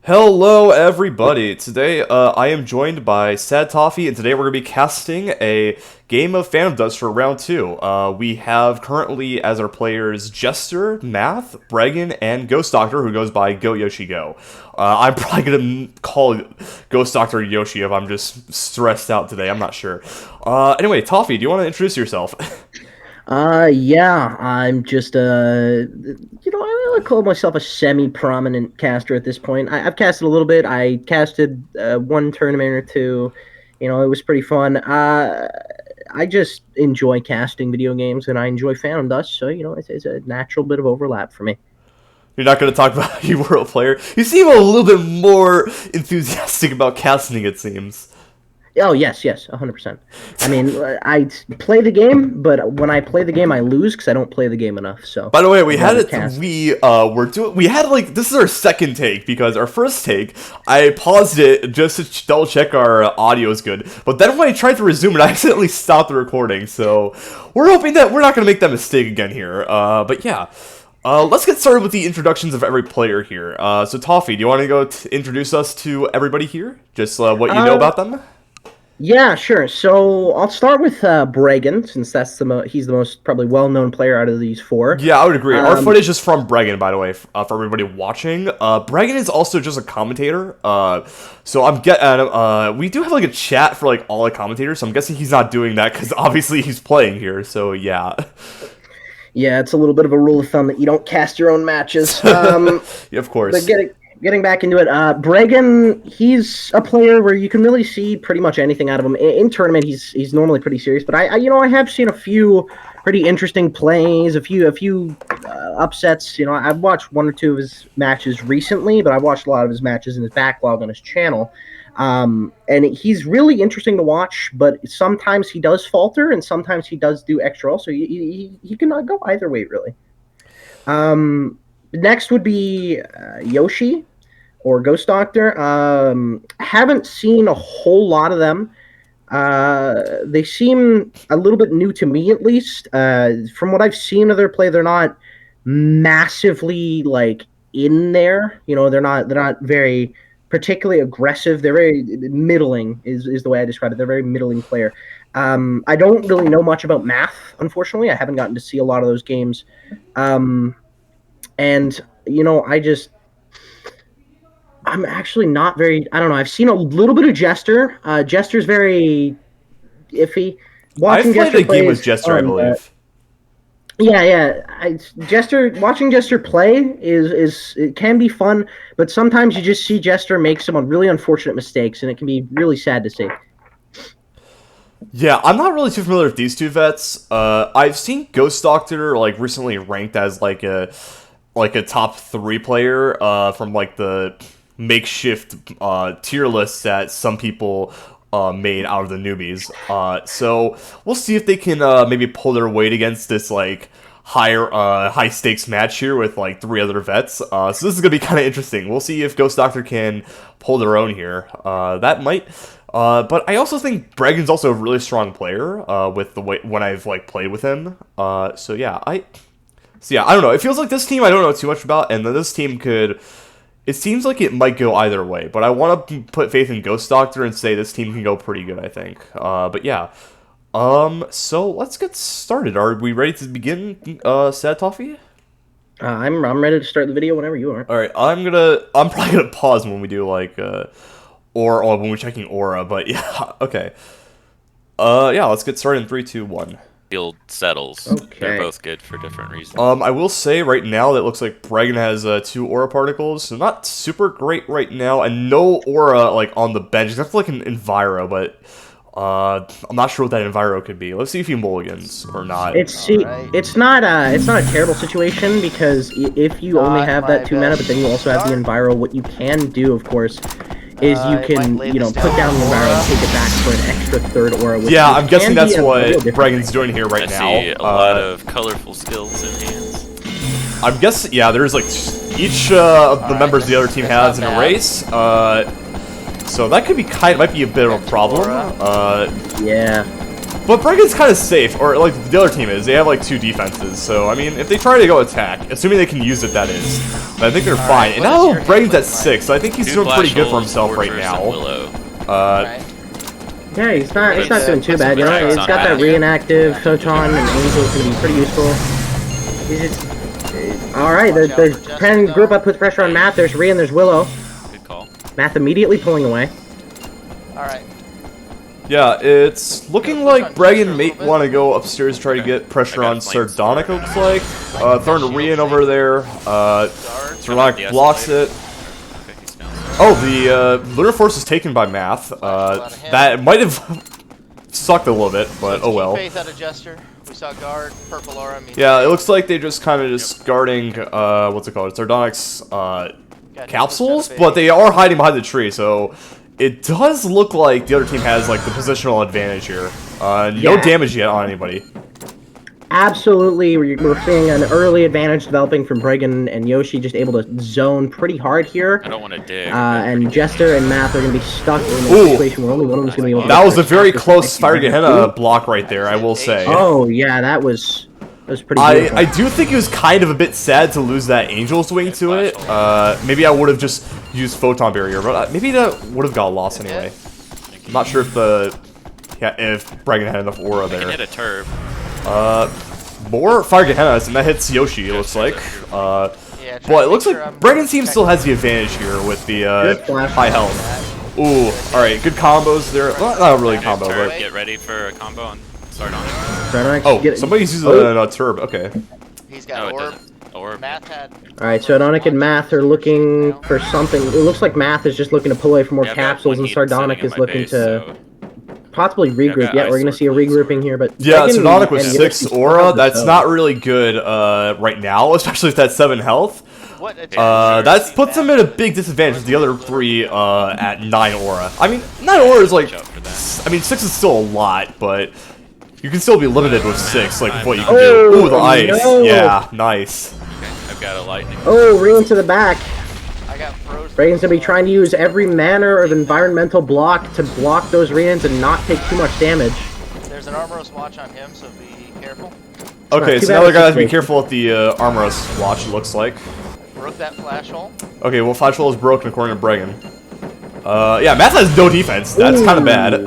Hello, everybody. Today, I am joined by SadToffee, and today we're going to be casting a game of Phantom Dust for round 2. We have currently as our players Jester, Math, Bregan, and Ghost Doctor, who goes by Go Yoshi Go. I'm probably going to call Ghost Doctor Yoshi if I'm just stressed out today. I'm not sure. Anyway, Toffee, do you want to introduce yourself? Yeah, I'm just I would call myself a semi-prominent caster at this point. I've casted a little bit. I casted one tournament or two. It was pretty fun. I just enjoy casting video games, and I enjoy Phantom Dust, so it's a natural bit of overlap for me. You're not going to talk about how you were a player. You seem a little bit more enthusiastic about casting, it seems. Oh yes, 100%. I mean, I play the game, but when I play the game, I lose because I don't play the game enough. So, By the way, we I'd had rather it. cast. We had like this is our second take because our first take I paused it just to double check our audio is good, but then when I tried to resume it, I accidentally stopped the recording. So we're hoping that we're not going to make that mistake again here. But yeah. Let's get started with the introductions of every player here. So Toffee, do you want to go introduce us to everybody here? Just what you know about them? Yeah, sure. So I'll start with Bregan, since he's the most probably well-known player out of these four. Yeah, I would agree. Our footage is from Bregan, by the way, for everybody watching. Bregan is also just a commentator. So we do have like a chat for like all the commentators. So I'm guessing he's not doing that because obviously he's playing here. So yeah. Yeah, it's a little bit of a rule of thumb that you don't cast your own matches. Yeah, of course. But getting back into it, Bregan, he's a player where you can really see pretty much anything out of him. In tournament, he's normally pretty serious, but I have seen a few pretty interesting plays, a few upsets. I've watched one or two of his matches recently, but I've watched a lot of his matches in his backlog on his channel. And he's really interesting to watch, but sometimes he does falter, and sometimes he does do extra. Also, he can go either way, really. Next would be Yoshi or Ghost Doctor. Haven't seen a whole lot of them. They seem a little bit new to me, at least. From what I've seen of their play, they're not massively like in there. They're not very particularly aggressive. They're very middling, is the way I describe it. They're a very middling player. I don't really know much about Math, unfortunately. I haven't gotten to see a lot of those games. And I'm actually not very. I don't know. I've seen a little bit of Jester. Jester's very iffy. I've played Jester a game with Jester, I believe. Watching Jester play is it can be fun, but sometimes you just see Jester make some really unfortunate mistakes, and it can be really sad to see. Yeah, I'm not really too familiar with these two vets. I've seen Ghost Doctor like recently ranked as like a top 3 player from like the makeshift tier lists that some people made out of the newbies. So we'll see if they can maybe pull their weight against this like high stakes match here with like 3 other vets. So this is gonna be kind of interesting. We'll see if Ghost Doctor can pull their own here. That might. But I also think Bregan's also a really strong player with the way when I've like played with him. So yeah, I don't know. It feels like this team I don't know too much about, and this team could. It seems like it might go either way, but I want to put faith in Ghost Doctor and say this team can go pretty good, I think. But yeah. So let's get started. Are we ready to begin, SadToffee? I'm ready to start the video whenever you are. All right, I'm probably gonna pause when we do like or when we're checking aura, but yeah, okay. Yeah, let's get started in 3, 2, 1. Field settles. Okay. They're both good for different reasons. I will say right now that it looks like Bregan has 2 aura particles, so not super great right now, and no aura like on the bench except for like an Enviro, but I'm not sure what that Enviro could be. Let's see if he mulligans or not. It's not a terrible situation because if you only have that 2 mana, but then you also have the Enviro, what you can do, of course, is you can put down the Enviro and take it back for an extra 3rd aura. Yeah, I'm guessing that's what Bregan's doing here right now. I see a lot of colorful skills in hands. I'm guessing, yeah, there's like each of the members of the other team has an erase. So that could be might be a bit of a problem. Yeah. But Bregan's kind of safe, or like the other team is. They have like 2 defenses, so I mean, if they try to go attack, assuming they can use it, that is, but I think they're fine. And now Bregan's at 6, so I think he's doing pretty good for himself right now. Yeah, he's not doing too bad. You know, he's got that reinactive photon, and Angel's gonna be pretty useful. He's just all right. They're trying to group up, put pressure on Matt. There's Rhea and there's Willow. Good call. Matt immediately pulling away. All right. Yeah, it's looking like Bregan may want to go upstairs to try to get pressure on Sardonic, it looks like. Throwing Rian over there. Sardonic blocks it. Oh, the Lunar Force is taken by Math. That might have sucked a little bit, but oh well. Faith out of Jester. We saw guard, purple aura. Yeah, it looks like they just kind of just guarding, what's it called? Sardonic's, capsules, but they are hiding behind the tree, so it does look like the other team has, like, the positional advantage here. No damage yet on anybody. Absolutely, we're seeing an early advantage developing from Bregan and Yoshi, just able to zone pretty hard here. I don't want to dig. And Jester and Math are going to be stuck in a situation where only one of them is going to be able to... That was a very close Fire Gehenna block right there, I will say. Oh, yeah, that was pretty beautiful. I do think it was kind of a bit sad to lose that Angel's Wing to it. Maybe I would have just used Photon Barrier, but maybe that would have got lost anyway. I'm not sure if if Bregan had enough aura there. I can hit a turb. More Fire Gehennas, and that hits Yoshi, it looks like. But it looks like Bregan's team still has the advantage here with the high health. Ooh, alright, good combos there. Well, not really combo, but... Get ready for a combo on Sardonic. Oh, somebody's using a turb, okay. He's got orb. Math had... Alright, Sardonic and Math are looking for something. It looks like Math is just looking to pull away for more capsules, and Sardonic is looking to... possibly regroup. Yeah, we're going to see a regrouping here, but... Yeah, Sardonic with 6 aura, that's not really good right now, especially with that 7 health. That puts him at a big disadvantage with the other 3 at 9 aura. I mean, 9 aura is like... I mean, 6 is still a lot, but... You can still be limited with 6, like what you can do. Ooh, the ice. No. Yeah, nice. Okay, I've got a lightning. Oh, real into the back. I got frozen. Bregan's gonna be trying to use every manner of environmental block to block those Rians and not take too much damage. There's an Armoros watch on him, so be careful. Okay, so now they gotta be careful with the Armoros watch, it looks like. Broke that flash hole. Okay, well, flash hole is broken according to Bregan. Yeah, Math has no defense. That's kind of bad.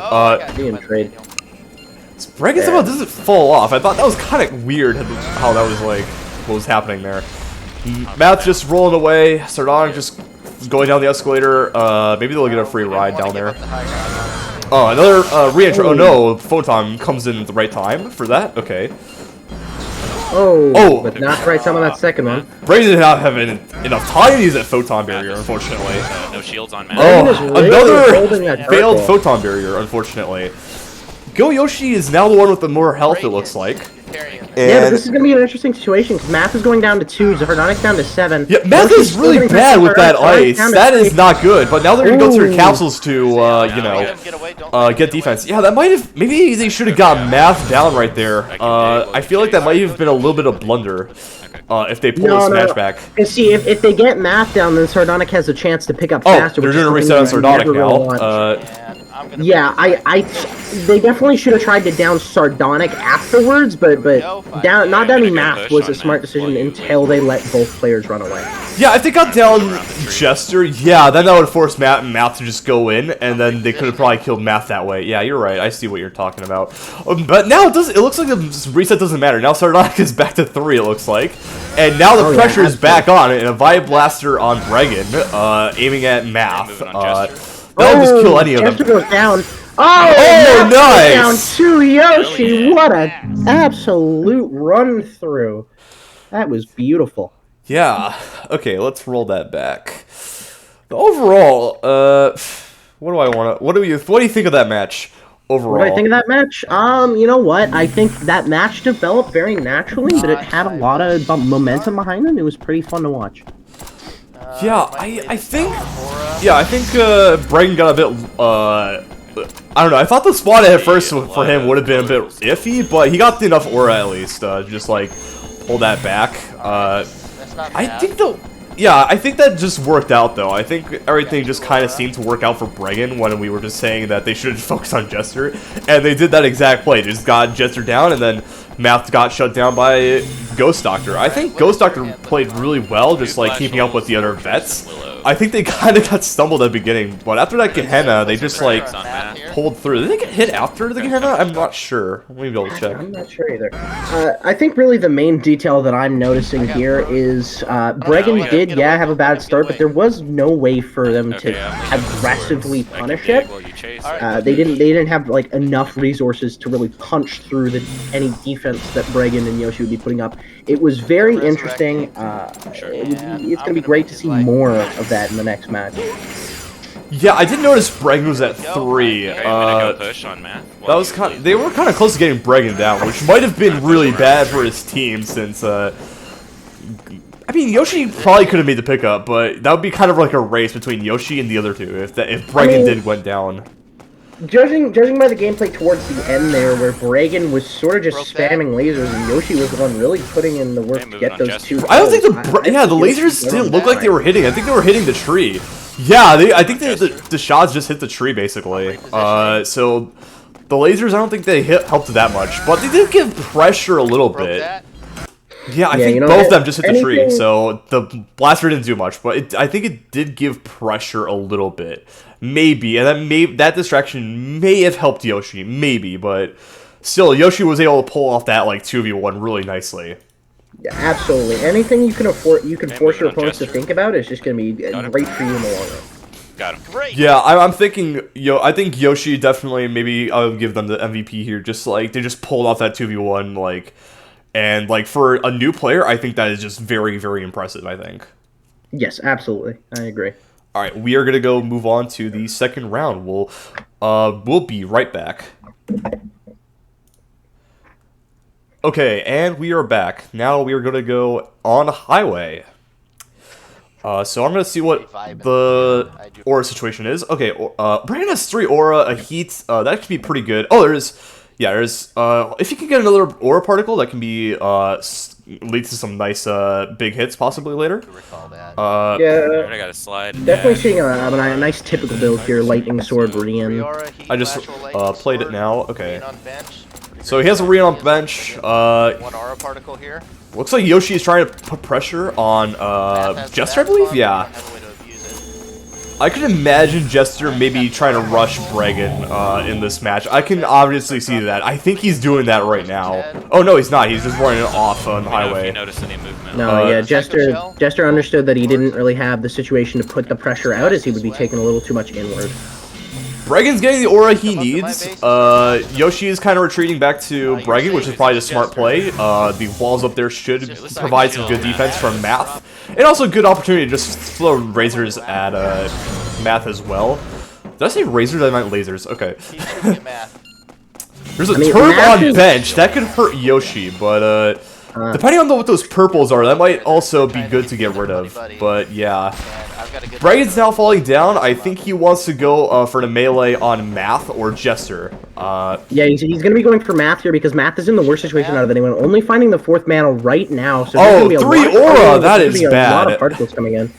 Bregan's about doesn't fall off. I thought that was kind of weird how that was like what was happening there. Math just rolling away. Sardonic just going down the escalator. Maybe they'll get a free ride down there. Oh, another re-entry. Oh no, Photon comes in at the right time for that. Okay. Oh, but not the right time on that second one. Bregan did not have enough time to use that Photon Barrier, unfortunately. No shields on Math. Oh, another failed Photon Barrier, unfortunately. Go Yoshi is now the one with the more health, it looks like. Yeah, but this is going to be an interesting situation, because Math is going down to 2, Zardonic's down to 7. Yeah, Math is really bad with that ice. That is not good, but now they're going to go through capsules to, you know, get defense. Yeah, that might have... Maybe they should have got Math down right there. I feel like that might have been a little bit of blunder. If they pull this match back. And see, if they get Math down, then Sardonic has a chance to pick up faster. They're going to reset on Sardonic now. Yeah, they definitely should have tried to down Sardonic afterwards, but not downing Math was a smart decision until they let both players run away. Yeah, if they got down Jester, yeah, then that would force Math to just go in, and then they could have probably killed Math that way. Yeah, you're right. I see what you're talking about. But now it looks like the reset doesn't matter. Now Sardonic is back to 3, it looks like. And now the pressure is back on, and a Vibe Blaster on Bregan, aiming at Math. That'll just kill any of them. Jester goes down. Oh, nice! Down to Yoshi. What an absolute run through. That was beautiful. Yeah. Okay, let's roll that back. But overall, what do I want to? What do you think of that match overall? What do I think of that match? You know what? I think that match developed very naturally, but it had a lot of momentum behind it. It was pretty fun to watch. Yeah, I think Bregan got a bit, I don't know, I thought the spawn at first for him would have been a bit iffy, but he got enough aura at least, just like, pull that back. I think Yeah, I think that just worked out, though. I think everything just kind of seemed to work out for Bregan when we were just saying that they should focus on Jester, and they did that exact play. They just got Jester down, and then Math got shut down by Ghost Doctor. I think Ghost Doctor played really well, just like keeping up with the other vets. I think they kind of got stumbled at the beginning, but after that Gehenna, they just like pulled through. Did they get hit after the Gehenna? I'm not sure. Let me double check. I'm not sure either. I think really the main detail that I'm noticing here is Bregan did, have a bad start, but there was no way for them to aggressively punish it. They didn't have like enough resources to really punch through any defense that Bregan and Yoshi would be putting up. It was very interesting. It's going to be great to see more of that in the next match. Yeah, I did notice Bregan was at 3. Push on Matt. That was they were kind of close to getting Bregan down, which might have been really bad for his team since I mean, Yoshi probably could have made the pickup, but that would be kind of like a race between Yoshi and the other two if Bregan went down. Judging by the gameplay towards the end there, where Bregan was sort of just spamming lasers and Yoshi was the one really putting in the work to get those two. I don't think the lasers didn't look like they were hitting. I think they were hitting the tree. Yeah, I think the shots just hit the tree basically. So the lasers, I don't think they helped that much, but they did give pressure a little bit. Yeah, I think both of them just hit the tree, so the blaster didn't do much, but I think it did give pressure a little bit. Maybe, and that distraction may have helped Yoshi, maybe, but still, Yoshi was able to pull off that like 2v1 really nicely. Yeah, absolutely. Anything you can force your opponents to think about is just going to be great for you in the long run. Got him. Great. Yeah, I'm thinking, I think Yoshi definitely, maybe I would give them the MVP here, just like, they just pulled off that 2v1, like, and like, for a new player, I think that is just very, very impressive, I think. Yes, absolutely. I agree. All right, we are gonna go move on to the second round. We'll be right back. Okay, and we are back. Now we are gonna go on highway. So I'm gonna see what the aura situation is. Okay, Bregan has 3 aura, a heat. That could be pretty good. Oh, there's if you can get another aura particle, that can be leads to some nice big hits possibly later. Yeah, I got a slide. Definitely seeing a nice typical build here, lightning sword Rian. I just played it now. Okay. So he has a Rian on bench. One aura particle here. Looks like Yoshi is trying to put pressure on Jester, I believe. Yeah. I could imagine Jester maybe trying to rush Bregan in this match. I can obviously see that. I think he's doing that right now. Oh no, he's not. He's just running off on the highway. Notice any movement. No, yeah, Jester understood that he didn't really have the situation to put the pressure out, as he would be taking a little too much inward. Bregan's getting the aura he needs. Yoshi is kind of retreating back to Bregan, which is probably the smart play. The walls up there should provide some good defense from Math. And also a good opportunity to just throw razors at Math as well. Did I say razors? I meant lasers. Okay. There's a turb on bench. That could hurt Yoshi, but depending on what those purples are, that might also be good to get rid of. But yeah. Bregan's now falling down. I think he wants to go for the melee on Math or Jester. Yeah, he's going to be going for Math here because Math is in the worst situation out of anyone. Only finding the 4th mana right now. So 3 aura! That is bad. A lot of particles coming in.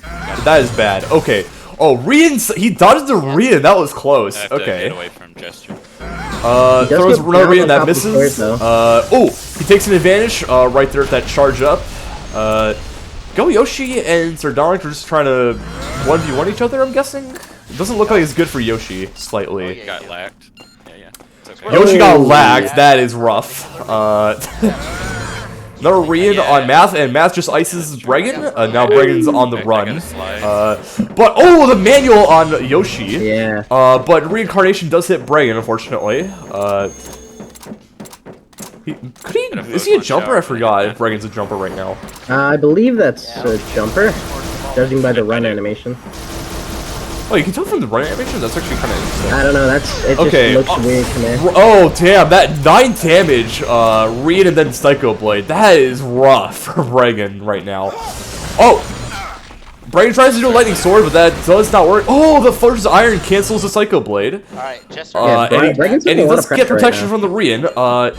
That is bad. Okay. Oh, Rian, he dodged the Rian. That was close. Okay. Get away from Jester. Throws another Rian that misses. Oh, he takes an advantage right there at that charge up. Go Yoshi and Sardonic are just trying to 1v1 each other, I'm guessing? It doesn't look like it's good for Yoshi, slightly. Got lagged. Yeah. It's okay. Yoshi got lagged, that is rough. Another Rian on Math, and Math just ices Bregan. Now Bregan's on the run. But, oh, the manual on Yoshi. Yeah. But Reincarnation does hit Bregan, unfortunately. Is he a jumper? I forgot if Bregan's a jumper right now. I believe that's a jumper, judging by the run animation. Oh, you can tell from the run animation? That's actually kind of interesting. I don't know, it just looks weird to me. Oh, damn, that 9 damage, Reed and then Psycho Blade. That is rough for Bregan right now. Oh! Bregan tries to do a lightning sword, but that does not work. Oh, the Forge's Iron cancels the Psycho Blade. Alright, Jester. Bregan's And he a lot does of get pressure protection right from the Rian.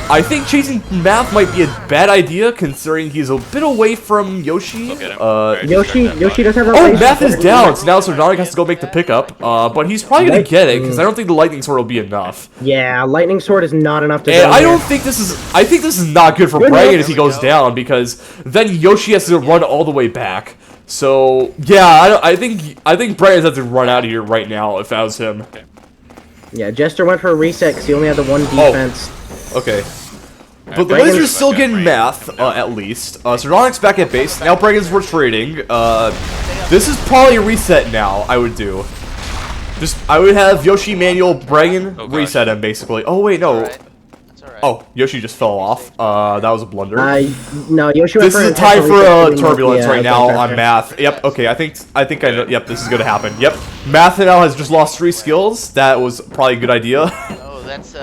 I think chasing Math might be a bad idea, considering he's a bit away from Yoshi. Look at him. Alright, Yoshi does have a Oh, range Math is support. down, so now Sardonic has to go make the pickup. But he's probably gonna get it, because I don't think the lightning sword will be enough. Yeah, lightning sword is not enough to. And go I here. don't think this is. I think this is not good for Good Bregan enough. if he goes down, because then Yoshi has to run all the way back. So yeah, I think Bregan has to run out of here right now if that was him. Yeah, Jester went for a reset because he only had the one defense. Okay. But the Bregan's- Wizards still getting Math, at least. Sardonic's back at base. Now Bregan's retreating. This is probably a reset now, I would do. I would have Yoshi manual Bregan reset him, basically. Oh, wait, no. Alright. That's alright. Oh, Yoshi just fell off. That was a blunder. No, Yoshi went This is for a time for intentional turbulence reset. right Yeah, now okay, on okay. Math. Yep, okay, I think I know. Yep, this is gonna happen. Yep. Math now has just lost 3 skills. That was probably a good idea. Oh, that's, is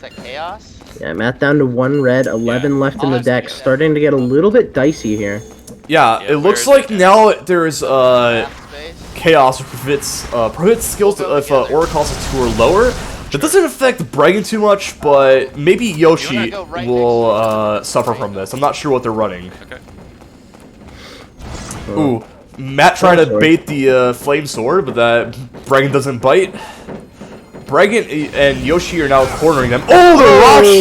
that Chaos? Yeah, Matt down to 1 red, 11 left in the Honestly, deck. yeah. Starting to get a little bit dicey here. Yeah, Yeah, it looks where like is it? now there's Math space? Chaos prohibits skills if Aura costs 2 or lower. That doesn't affect Bregan too much, but maybe Yoshi go right will suffer from this. I'm not sure what they're running. Okay. Ooh, Matt trying to Sword. bait the Flame Sword, but that Bregan doesn't bite. Bregan and Yoshi are now cornering them. Oh, the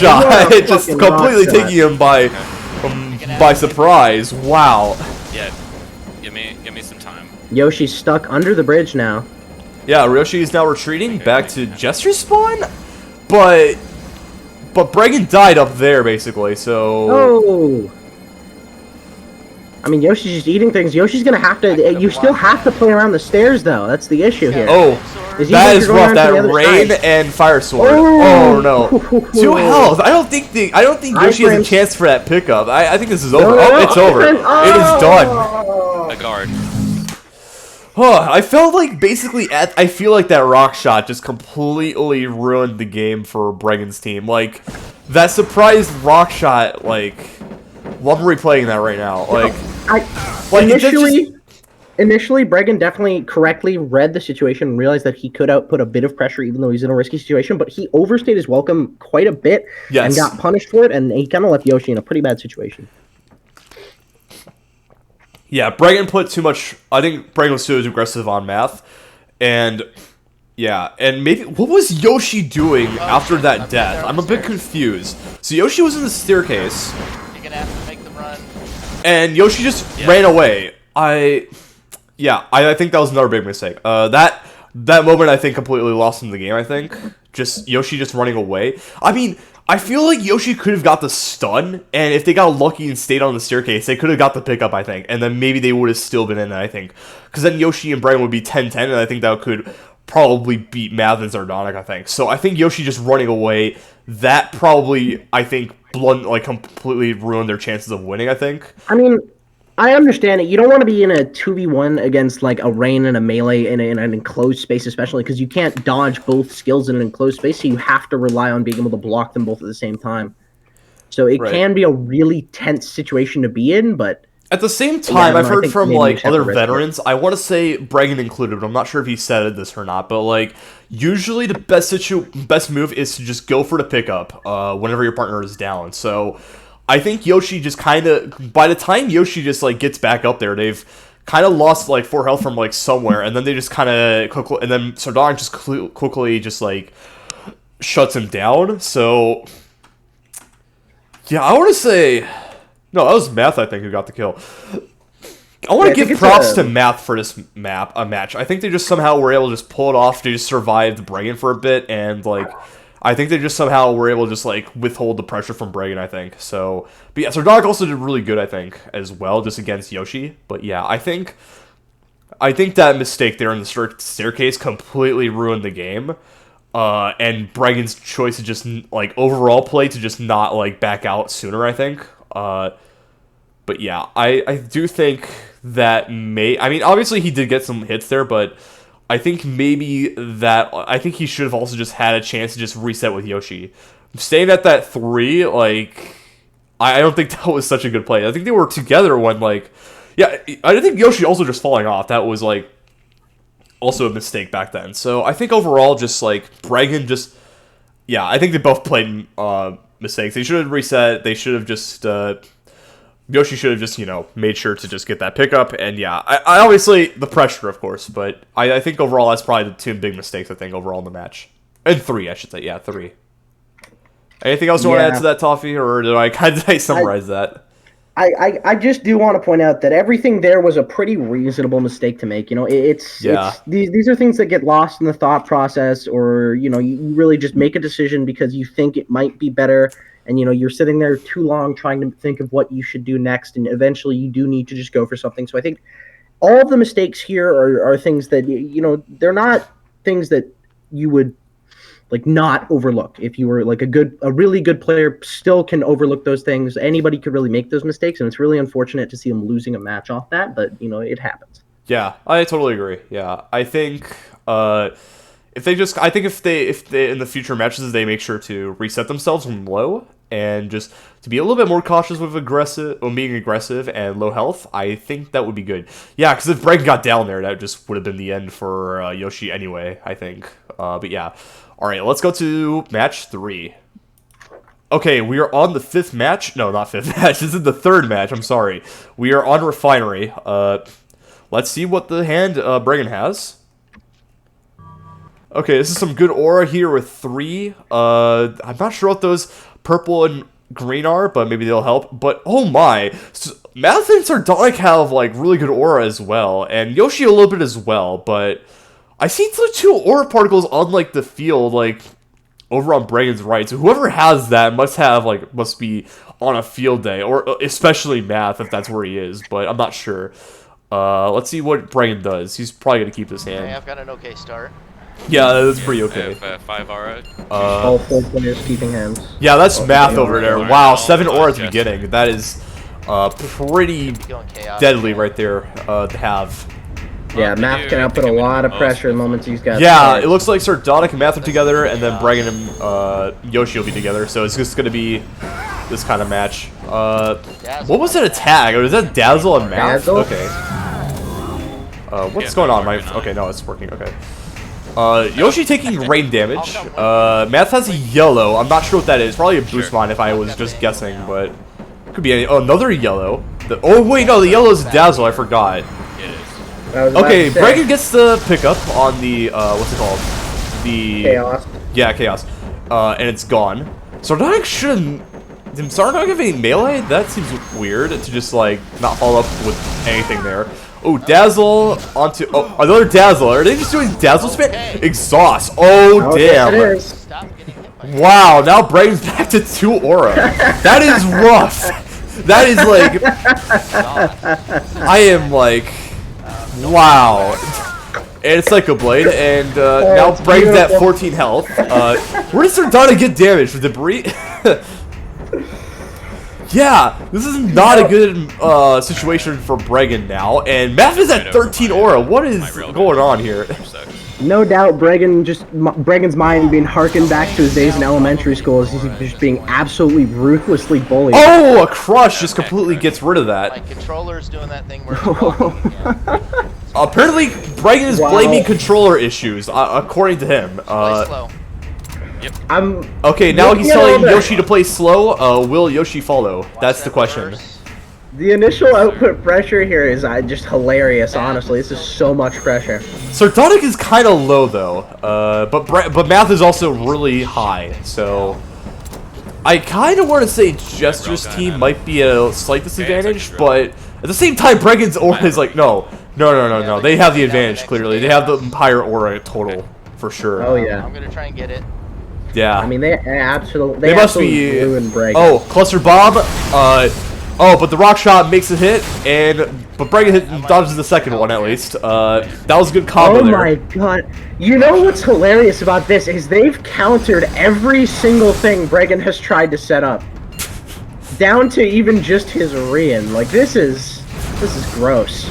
rock shot! what a Just fucking completely rock shot. taking him by surprise. Wow. Yeah. Give me some time. Yoshi's stuck under the bridge now. Yeah, Yoshi is now retreating back to Jester's spawn, but Bregan died up there basically. So Oh! I mean, Yoshi's just eating things. Yoshi's gonna have to. You still have to play around the stairs, though. That's the issue here. oh, Is that even is if you're rough. going around That to the other rain side. and fire sword. Oh. Oh no, 2 health. I don't think Yoshi has a Iframes. chance for that pickup. I think this is over. No, no, Oh, no, it's over. It is done. Oh. A guard. Huh, I felt like basically I feel like that rock shot just completely ruined the game for Bregan's team. Like that surprise rock shot. Like, well, I'm replaying that right now. Like it just- Initially, Bregan definitely correctly read the situation and realized that he could output a bit of pressure even though he's in a risky situation, but he overstayed his welcome quite a bit and Yes. got punished for it, and he kind of left Yoshi in a pretty bad situation. Yeah, Bregan put too much. I think Bregan was too aggressive on Math, and yeah, and maybe what was Yoshi doing after that death? I'm a bit confused. So Yoshi was in the staircase, You're gonna have to make them run. and Yoshi just ran away. I think that was another big mistake. That moment I think completely lost him the game. I think just Yoshi just running away. I mean, I feel like Yoshi could have got the stun, and if they got lucky and stayed on the staircase, they could have got the pickup, I think, and then maybe they would have still been in it, I think. Because then Yoshi and Bregan would be 10-10, and I think that could probably beat Math and Sardonic, I think. So I think Yoshi just running away, that probably, I think, completely ruined their chances of winning, I think. I mean, I understand it. You don't want to be in a 2v1 against like a rain and a melee in an enclosed space, especially because you can't dodge both skills in an enclosed space, so you have to rely on being able to block them both at the same time. So it Right. can be a really tense situation to be in, but At the same time, no, I've I heard think from maybe you like just have to other risk it. veterans. I want to say Bregan included, but I'm not sure if he said this or not. But like, usually the best move is to just go for the pickup whenever your partner is down. So I think Yoshi just kind of, by the time Yoshi just like gets back up there, they've kind of lost like 4 health from like somewhere, and then they just kind of quickly, and then Sardonic just quickly just like shuts him down. So yeah, I want to say. No, that was Math, I think, who got the kill. I want to give props to Math for this match. I think they just somehow were able to just pull it off. They just survived Bregan for a bit, and, like, I think they just somehow were able to just, like, withhold the pressure from Bregan, I think. So, but yeah, Sardonic also did really good, I think, as well, just against Yoshi. But yeah, I think that mistake there in the staircase completely ruined the game. And Bregan's choice to just, like, overall play to just not, like, back out sooner, I think. But yeah, I do think that I mean, obviously he did get some hits there, but I think I think he should have also just had a chance to just reset with Yoshi. Staying at that 3, like, I don't think that was such a good play. I think they were together when, like, Yeah, I think Yoshi also just falling off. That was like also a mistake back then. So I think overall, just like Bregan, just yeah, I think they both played mistakes. They should have reset. They should have just Yoshi should have just made sure to just get that pickup. And yeah, I obviously the pressure, of course, but I think overall that's probably the 2 big mistakes I think overall in the match, and 3 I should say. Yeah, 3. Anything else you want to add to that, Toffee, or did I summarize that? I just do want to point out that everything there was a pretty reasonable mistake to make. It's these are things that get lost in the thought process, or you really just make a decision because you think it might be better, and you're sitting there too long trying to think of what you should do next, and eventually you do need to just go for something. So I think all of the mistakes here are things that they're not things that you would like not overlook. If you were like a really good player, still can overlook those things. Anybody could really make those mistakes, and it's really unfortunate to see them losing a match off that, but it happens. Yeah, I totally agree. Yeah, I think if they in the future matches they make sure to reset themselves from low and just to be a little bit more cautious with being aggressive and low health, I think that would be good. Yeah, because if Bregan got down there, that just would have been the end for Yoshi anyway, I think. But yeah. All right, let's go to match 3. Okay, we are on the 5th match. No, not 5th match. This is the 3rd match. I'm sorry. We are on Refinery. Let's see what the hand Bregan has. Okay, this is some good aura here with 3. I'm not sure what those purple and green are, but maybe they'll help. But oh my, Math and Sardonic have like really good aura as well, and Yoshi a little bit as well, but I see the 2 aura particles on like the field, like over on Bregan's right. So whoever has that must be on a field day, or especially Math if that's where he is. But I'm not sure. Let's see what Bregan does. He's probably gonna keep his hand. Okay, I've got an okay start. Yeah, that's pretty okay. I have 5 aura. All 4 players keeping hands. Yeah, that's Math over there. Wow, 7 aura at the beginning. That is pretty deadly right there to have. Yeah, Math can output a lot of pressure in moments he's got. Yeah, it looks like Sardonic and Math are together, and then Bregan and Yoshi will be together, so it's just going to be this kind of match. What was that attack? Was that Dazzle and Math? Dazzle? Okay. What's going on? Okay, no, it's working. Okay. Yoshi taking rain damage. Math has a yellow. I'm not sure what that is. Probably a boost mine if I was just guessing, but could be any. Oh, another yellow. Oh, wait, no, the yellow is Dazzle. I forgot. Okay, Bregan gets the pickup on the, what's it called? The... Chaos. Yeah, Chaos. And it's gone. Sardonic shouldn't... Did Sardonic have any melee? That seems weird to just, like, not follow up with anything there. Oh, Dazzle onto... Oh, another Dazzle. Are they just doing Dazzle spam? Exhaust. Oh, damn. Yes, Wow, now Bregan's back to 2 aura. That is rough. That is, like... I am, like... Wow. And it's Psycho Blade, and now Bregan's at 14 health. Where does Sardonic get damage? With debris? Yeah, this is not a good situation for Bregan now. And Math is at 13 aura. What is going on here? No doubt Bregan's mind being harkened back to his days in elementary school as he's just being absolutely ruthlessly bullied. Oh, a crush just completely gets rid of that. My controller's doing that thing where it's Apparently, Bregan is blaming controller issues, according to him. play slow. Okay, now he's telling Yoshi to play slow. Will Yoshi follow? That's the question. The initial output pressure here is just hilarious, honestly. This is so much pressure. Sardonic is kind of low, though. But Math is also really high, so... I kind of want to say Jester's team might be a slight disadvantage, but at the same time, Bregan's aura is like, no. They have the advantage, clearly. They have the higher aura total, for sure. Oh, yeah. I'm going to try and get it. Yeah. I mean, they must absolutely be... ruined Bregan. Oh, Cluster Bomb. Oh, but the rock shot makes a hit, but Bregan dodges the second one at least. That was a good combo there. Oh my god. You know what's hilarious about this is they've countered every single thing Bregan has tried to set up. Down to even just his Rian. Like, this is gross.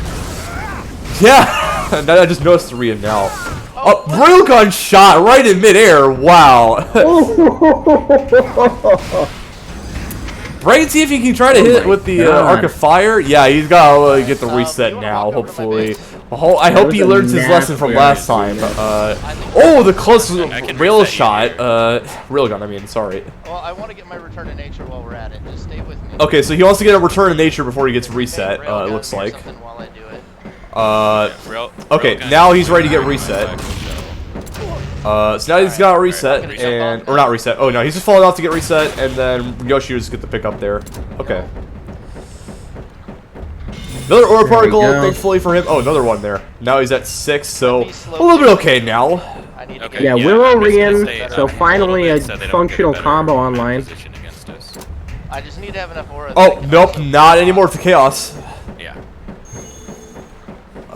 Yeah! I just noticed the Rian now. Oh, railgun shot right in midair. Wow. Bregan, see if he can try to hit it with the Arc of Fire. Yeah, he's got to get the reset now, hopefully. I hope he learns his lesson from last time. Oh, the close rail shot. Railgun, I mean, sorry. Well, I want to get my return to nature while we're at it. Just stay with me. Okay, so he wants to get a return to nature before he gets reset, it looks like. Okay, now he's ready to get reset. So now he's got a reset, and or not reset. Oh no, he's just falling off to get reset, and then Yoshi just get the pick up there. Okay. Another aura particle, thankfully for him. Oh, another one there. Now he's at 6, so a little bit okay now. Yeah, Willow Rian. So finally a functional combo online. I just need to have enough aura. Oh nope, not anymore to chaos. Yeah.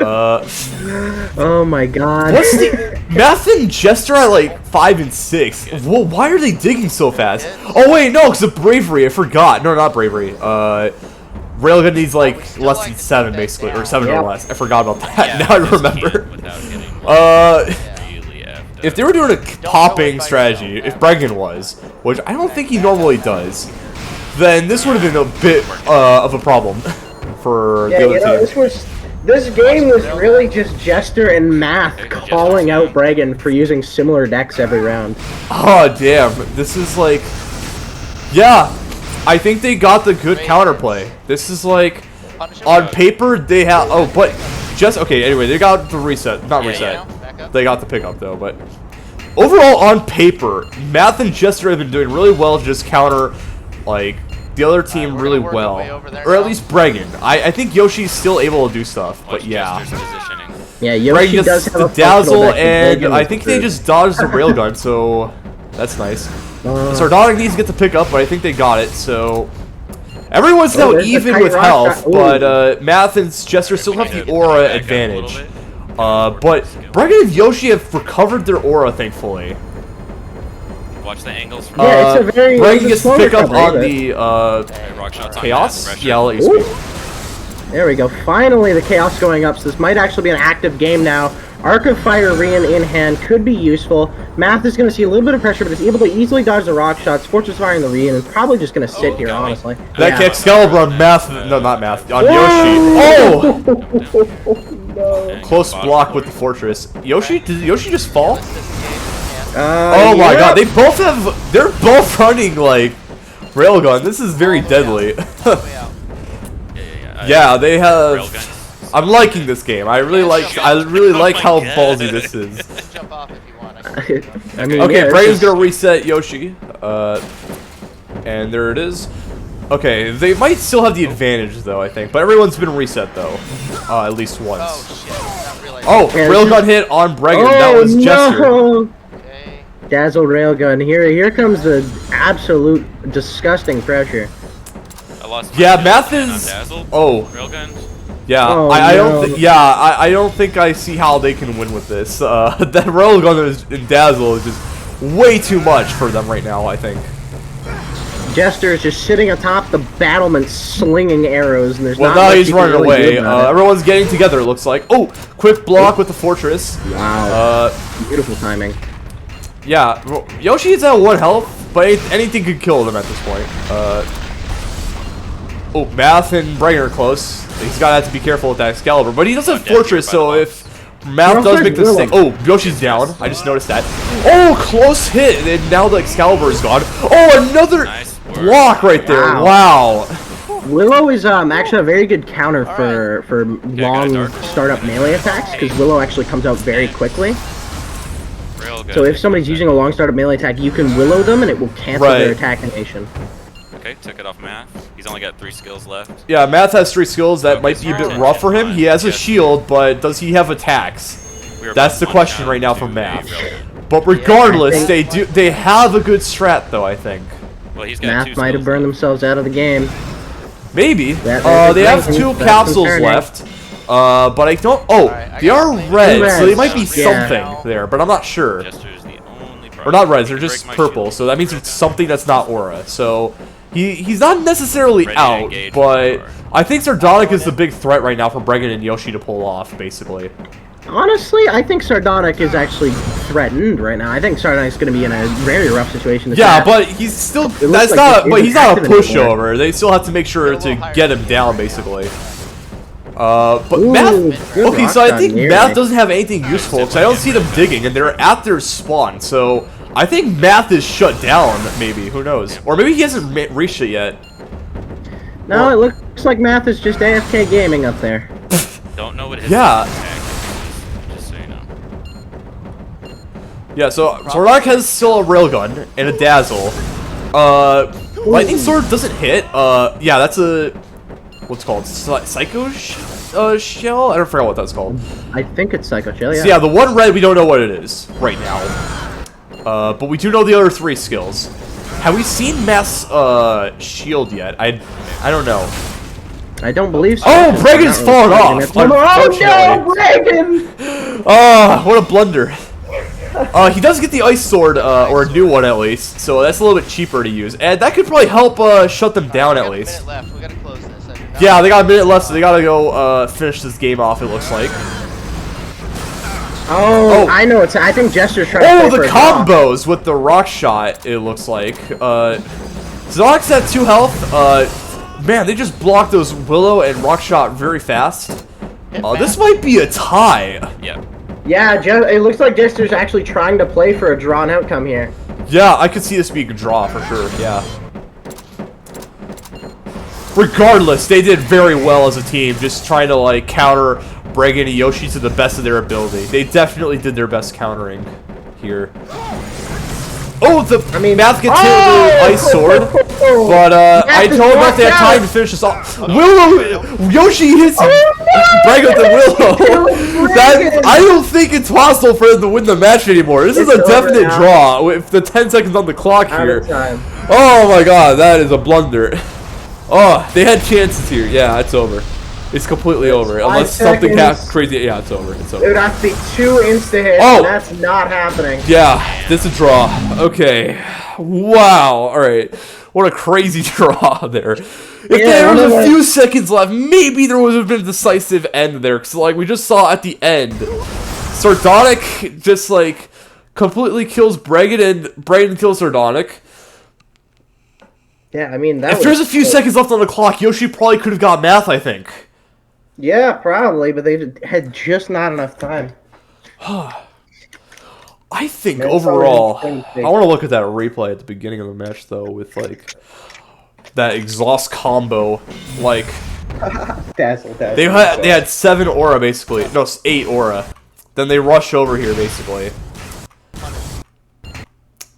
Oh my god. What's the Math and Jester at like 5 and 6? Well, why are they digging so fast? Oh wait, no, because of bravery. I forgot. No, not bravery. Railgun needs like less than 7 basically, or 7 or less. I forgot about that. Now I remember. If they were doing a popping strategy, if Bregan was, which I don't think he normally does, then this would have been a bit of a problem for the other team. This game was really just Jester and Math calling out Bregan for using similar decks every round. Oh damn, this is like, yeah, I think they got the good counterplay. This is like, on paper they have, oh, but just, okay, anyway, they got the reset, not reset, they got the pickup though, but overall on paper, Math and Jester have been doing really well to just counter, like, the other team really well, or at least Bregan. I think Yoshi's still able to do stuff, but yeah. Yeah, Yoshi Bregan does gets have the a dazzle, and I think they just dodged the railgun, so that's nice. Sardonic needs to get the pickup, but I think they got it, so everyone's now even with health, but Math and Jester still have the aura advantage. But Bregan and Yoshi have recovered their aura, thankfully. Watch the angles from it's a very Bregan gets to pick up on the rock shots chaos. on Yeah, I'll let you speak. There we go. Finally, the chaos going up. So this might actually be an active game now. Arc of Fire Rian in hand could be useful. Math is going to see a little bit of pressure, but is able to easily dodge the rock shots. Fortress firing the Rian, and probably just going to sit here, honestly. That Excalibur on Math, no, not Math, on Yoshi. Oh! No. Close block with the fortress. Yoshi, did Yoshi just fall? Oh my god, they're both running like railgun. This is very deadly. Yeah, they have. I'm liking this game. I really like how ballsy this is. Jump off if you want. I mean, Okay, yeah, Bregan's gonna reset Yoshi. And there it is. Okay, they might still have the advantage though, I think, but everyone's been reset though, at least once. Oh shit! Not really. Oh, railgun hit on Bregan. That was Jester. No. Dazzle railgun. Here comes the absolute disgusting pressure. Yeah, Math is. Oh. Yeah, Oh, I no. don't. I don't think I see how they can win with this. That railgun in Dazzle is just way too much for them right now, I think. Jester is just sitting atop the battlement, slinging arrows, and there's Well, not now much he's you can running really away. do about it. Everyone's getting together. It looks like. Oh, quick block with the fortress. Wow. Beautiful timing. Yeah, well, Yoshi is at 1 health, but anything could kill them at this point. Oh, Math and Bregan are close. He's gotta have to be careful with that Excalibur, but he does have Fortress, so if Math does make the mistake. Oh, Yoshi's down. I just noticed that. Oh, close hit, and now the Excalibur is gone. Oh, another block right there. Wow. Willow is actually a very good counter for long startup melee attacks, because Willow actually comes out very quickly. So if somebody's using a long startup melee attack, you can Willow them, and it will cancel their attack animation. Okay, took it off Math. He's only got 3 skills left. Yeah, Math has 3 skills. That might be a bit rough for him. He has a shield, but does he have attacks? That's the question right now for Math. But regardless, they have a good strat though, I think. Well, he's got Math might have burned themselves out of the game. Maybe. They have 2 capsules left. But I don't. Oh, they are red, so they might be something there, but I'm not sure. Or not red, they're just purple, so that means it's something that's not aura. So he's not necessarily out, but I think Sardonic is the big threat right now for Bregan and Yoshi to pull off, basically. Honestly, I think Sardonic is actually threatened right now. I think Sardonic's going to be in a very rough situation. Yeah, but he's still. That's like not. But he's not a active pushover. They still have to make sure to get him down, basically. But Math. Okay, so I think Math doesn't have anything useful because I don't see them digging, and they're at their spawn. So I think Math is shut down. Maybe, who knows? Or maybe he hasn't reached it yet. No, it looks like Math is just AFK gaming up there. Don't know what his Yeah. Just so you know. Yeah, so Zordok has still a railgun and a dazzle. Lightning sword doesn't hit. Yeah, that's a what's it called psycho shell. I don't forget what that's called. I think it's Psycho Shell. Yeah. So yeah, the one red we don't know what it is right now. But we do know the other 3 skills. Have we seen Mass shield yet? I don't know. I don't believe so. Oh, Bregan's fallen off. Oh no, Bregan! Oh, what a blunder. He does get the ice sword, or a new one at least, so that's a little bit cheaper to use, and that could probably help shut them down at least. We gotta close this. Yeah, they got a minute left, so they gotta go finish this game off. It looks like. Oh, I know. I think Jester's trying to Oh, play the for a draw. combos with the rock shot. It looks like. Zodok's at 2 health. Man, they just blocked those Willow and rock shot very fast. This might be a tie. Yeah. Yeah, it looks like Jester's actually trying to play for a drawn outcome here. Yeah, I could see this being a draw for sure. Yeah. Regardless, they did very well as a team, just trying to like counter Bregan and Yoshi to the best of their ability. They definitely did their best countering here. Oh, Math gets hit with the ice sword, but I told him that they had time to finish this off. Willow, Yoshi hits Bregan with the Willow. I don't think it's possible for them to win the match anymore. This is a definite draw with the 10 seconds on the clock here. Oh my god, that is a blunder. Oh, they had chances here. Yeah, it's over. It's completely over. Unless something happens crazy. Yeah, it's over. It's over. It would have to be 2 insta-hits, and that's not happening. Yeah, this is a draw. Okay. Wow. Alright. What a crazy draw there. If there was a few seconds left, maybe there would have been a decisive end there. Because, like, we just saw at the end, Sardonic just, like, completely kills Bregan, and Bregan kills Sardonic. Yeah, I mean, that if there's a few seconds left on the clock, Yoshi probably could have got Math, I think. Yeah, probably, but they had just not enough time. I think overall, I want to look at that replay at the beginning of the match, though, with, like, that exhaust combo, like... Dazzle. They had 7 aura, basically. No, 8 aura. Then they rush over here, basically.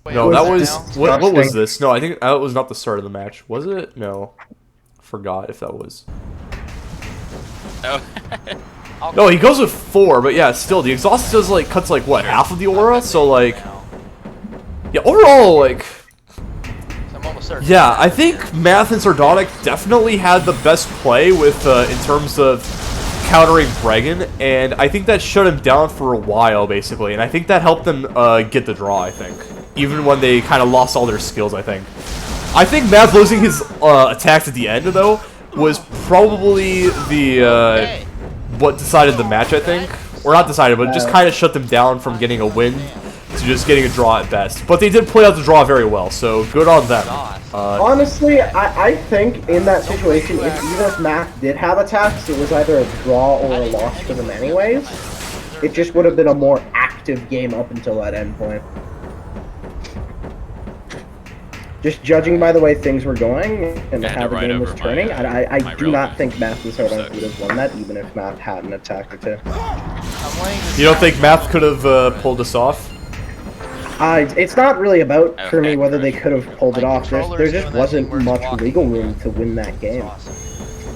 No, that was... What was this? No, I think that was not the start of the match. Was it? No. Forgot if that was. Oh. No, he goes with 4, but yeah, still, the exhaust does, like, cuts, like, what, half of the aura? So, like... Yeah, overall, like... Yeah, I think Math and Sardonic definitely had the best play with, in terms of countering Bregan, and I think that shut him down for a while, basically, and I think that helped them, get the draw, I think. Even when they kind of lost all their skills, I think. I think Math losing his, attacks at the end, though, was probably the, what decided the match, I think. Or not decided, but just kind of shut them down from getting a win to just getting a draw at best. But they did play out the draw very well, so good on them. Honestly, I think in that situation, even if Math did have attacks, it was either a draw or a loss for them anyways. It just would have been a more active game up until that end point. Just judging by the way things were going and how the game was turning, I do not think Math and Sardonic would have won that, even if Math had an attack or 2. You don't think Math could have pulled this off? It's not really about, for me, whether they could have pulled it off. There just wasn't much wiggle room to win that game.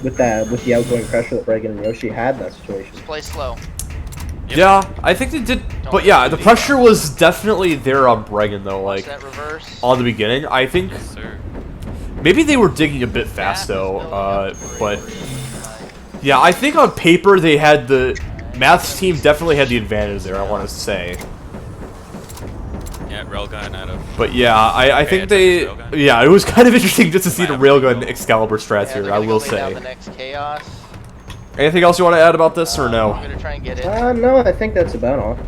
With the outgoing pressure that Bregan and Yoshi had in that situation. Just play slow. Yeah, I think they did, but yeah, the pressure was definitely there on Bregan, though, like, on the beginning. I think maybe they were digging a bit fast, though, but yeah, I think on paper they had Math's team definitely had the advantage there, I want to say. Yeah, railgun out of... But yeah, I think yeah, it was kind of interesting just to see the railgun Excalibur strats here, I will say. Anything else you want to add about this, or no? I'm gonna try and get it. No, I think that's about all.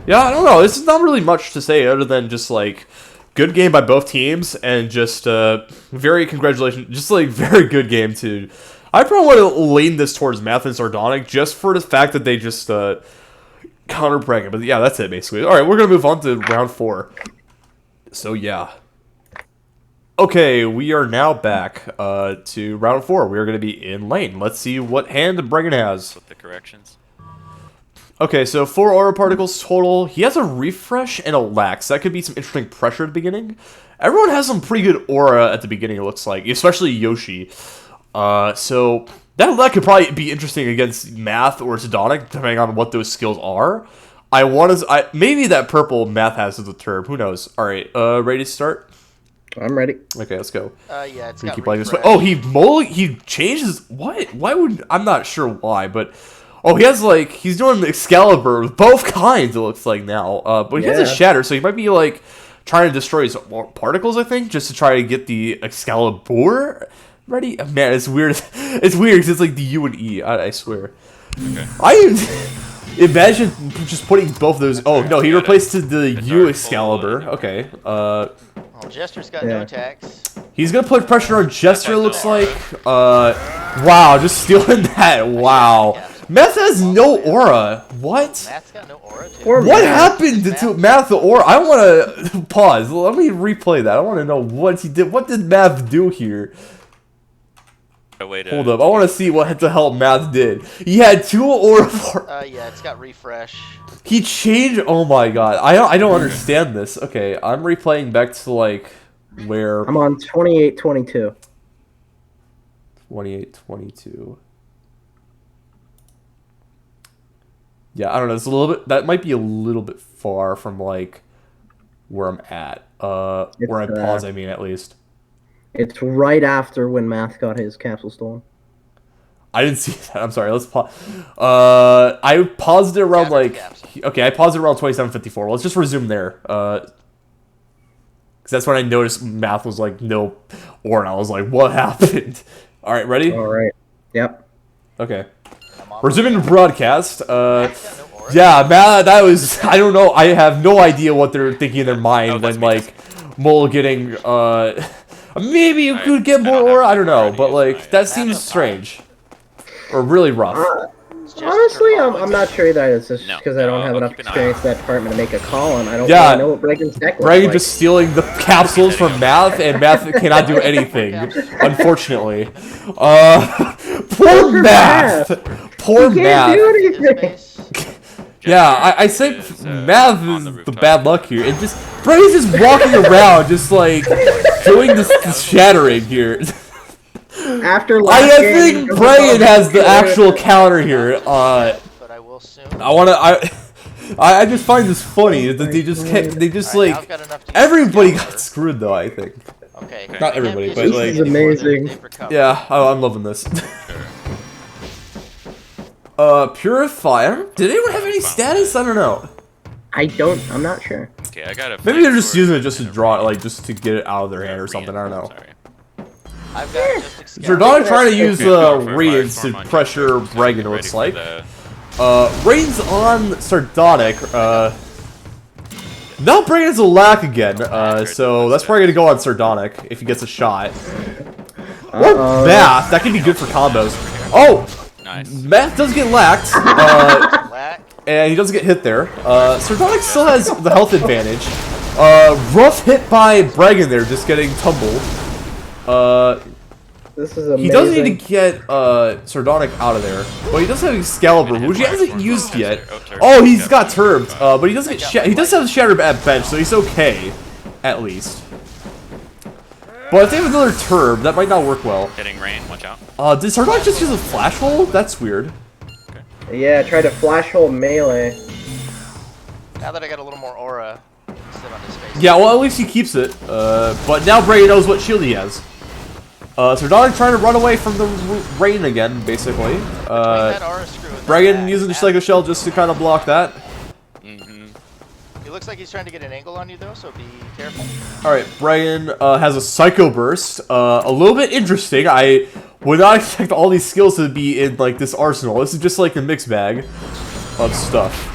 Yeah, I don't know. This is not really much to say other than just like good game by both teams and just very congratulations, just like very good game too. I probably want to lean this towards Math and Sardonic just for the fact that they just counter Bregan. But yeah, that's it basically. All right, we're gonna move on to round 4. So yeah. Okay, we are now back to round 4. We are going to be in lane. Let's see what hand Bregan has. With the corrections. Okay, so 4 aura particles total. He has a refresh and a lax. That could be some interesting pressure at the beginning. Everyone has some pretty good aura at the beginning, it looks like, especially Yoshi. So that could probably be interesting against Math or Sardonic, depending on what those skills are. Maybe that purple Math has as a turb. Who knows? All right, ready to start? I'm ready. Okay, let's go. Yeah, it's We got keep playing this way. refresh. Oh, he changed his... What? Why would... I'm not sure why, but... Oh, he has, like... He's doing Excalibur with both kinds, it looks like, now. But he has a Shatter, so he might be, like, trying to destroy his particles, I think, just to try to get the Excalibur ready. Man, it's weird. It's weird, because it's, like, the U and E, I swear. Okay. Imagine just putting both of those... Oh, no, he replaced the U Excalibur. Okay, Oh, Jester's got no attacks. he's gonna put pressure on Jester, it looks like. Wow, just stealing that. Wow. Math has no aura. What? Matt's got no aura, too. What happened to Math the aura? I want to pause. Let me replay that. I want to know what he did. What did Math do here? Hold up. I want to see what the hell Math did. He had 2 aura. Yeah, it's got refresh. He changed. Oh my god. I don't understand this. Okay, I'm replaying back to like where. I'm on 28-22. 28-22. Yeah, I don't know. It's a little bit. That might be a little bit far from like where I'm at. Where I pause. I mean, at least. It's right after when Math got his capsule stolen. I didn't see that. I'm sorry. Let's pause. I paused it around like. Okay, I paused it around 27:54. Let's just resume there. Because that's when I noticed Math was like no, or and I was like, what happened? All right, ready? All right. Yep. Okay. Resuming the broadcast. Yeah, Matt, that was. I don't know. I have no idea what they're thinking in their mind when like Mole getting. Maybe you could get more aura. I don't know, but like that seems strange or really rough. Honestly, I'm not sure that it's just because I don't have enough experience in that department to make a call on. I don't Yeah. really know what Bregan's deck looks Bregan like. just stealing the capsules from Math, and Math cannot do anything, unfortunately. Poor Math. Poor He can't Math. do anything. Yeah, I say Math is the bad luck here. It just Bregan's just walking around, just like doing this shattering here. After I last game, think Bregan has the actual counter here. But I will soon. I just find this funny that they just Alright, now I've got enough to everybody use got screwed though. I think. Okay. Not everybody, but, This like- is amazing. Yeah, I'm loving this. Purify. Did anyone have any status? I don't know. I'm not sure. Okay, I got a. Maybe they're just using it just to draw, like just to get it out of their hand or something. I don't know. Sorry. I've got just Zerdonic trying to use Okay, Radiance to Firestorm on pressure you. Bregan, it Ready looks for like. the- Rain's on Sardonic. Now Bregan's a lack again, so that's probably gonna go on Sardonic if he gets a shot. Or Math, that could be good for combos. Oh! Nice. Math does get lacked, and he doesn't get hit there. Sardonic still has the health advantage. Rough hit by Bregan there, just getting tumbled. This is amazing. He does need to get Sardonic out of there, but he does have Excalibur, which he hasn't used yet. Oh, he's got Turbed, but he doesn't get he does have Shatter at bench, so he's okay, at least. But if they have another Turb, that might not work well. Hitting rain, watch out. Did Sardonic just use a Flash Hole? That's weird. Yeah, try to flash hole melee. Now that I got a little more aura, sit on his face. Yeah, well, at least he keeps it. But now Bregan knows what shield he has. Sardonic trying to run away from the rain again, basically. Bregan using the Shadow Shell just to kind of block that. He looks like he's trying to get an angle on you, though, so be careful. Alright, Bregan has a Psycho Burst. A little bit interesting. I would not expect all these skills to be in, like, this arsenal. This is just, like, a mixed bag of stuff.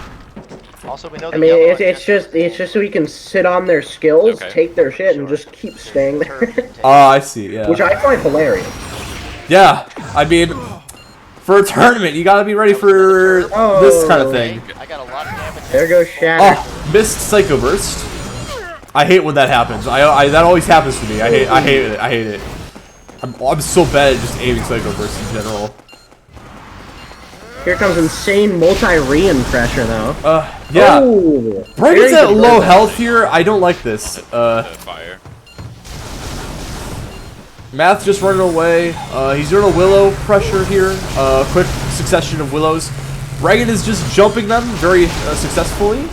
Also, we know I the mean, yellow it's just so he can sit on their skills, take their shit, and just keep staying there. Oh, I see. Yeah. Which I find hilarious. Yeah. I mean, for a tournament, you gotta be ready for this kind of thing. I got a lot of damage. There goes Shatter. Oh, missed Psycho Burst. I hate when that happens. I that always happens to me. I hate it. I hate it. I'm so bad at just aiming Psycho Burst in general. Here comes insane multi-rein pressure, though. Yeah. Oh, Bregan's at low health here. I don't like this. Fire. Math just running away. He's doing a Willow pressure here. Quick succession of Willows. Bregan is just jumping them very successfully.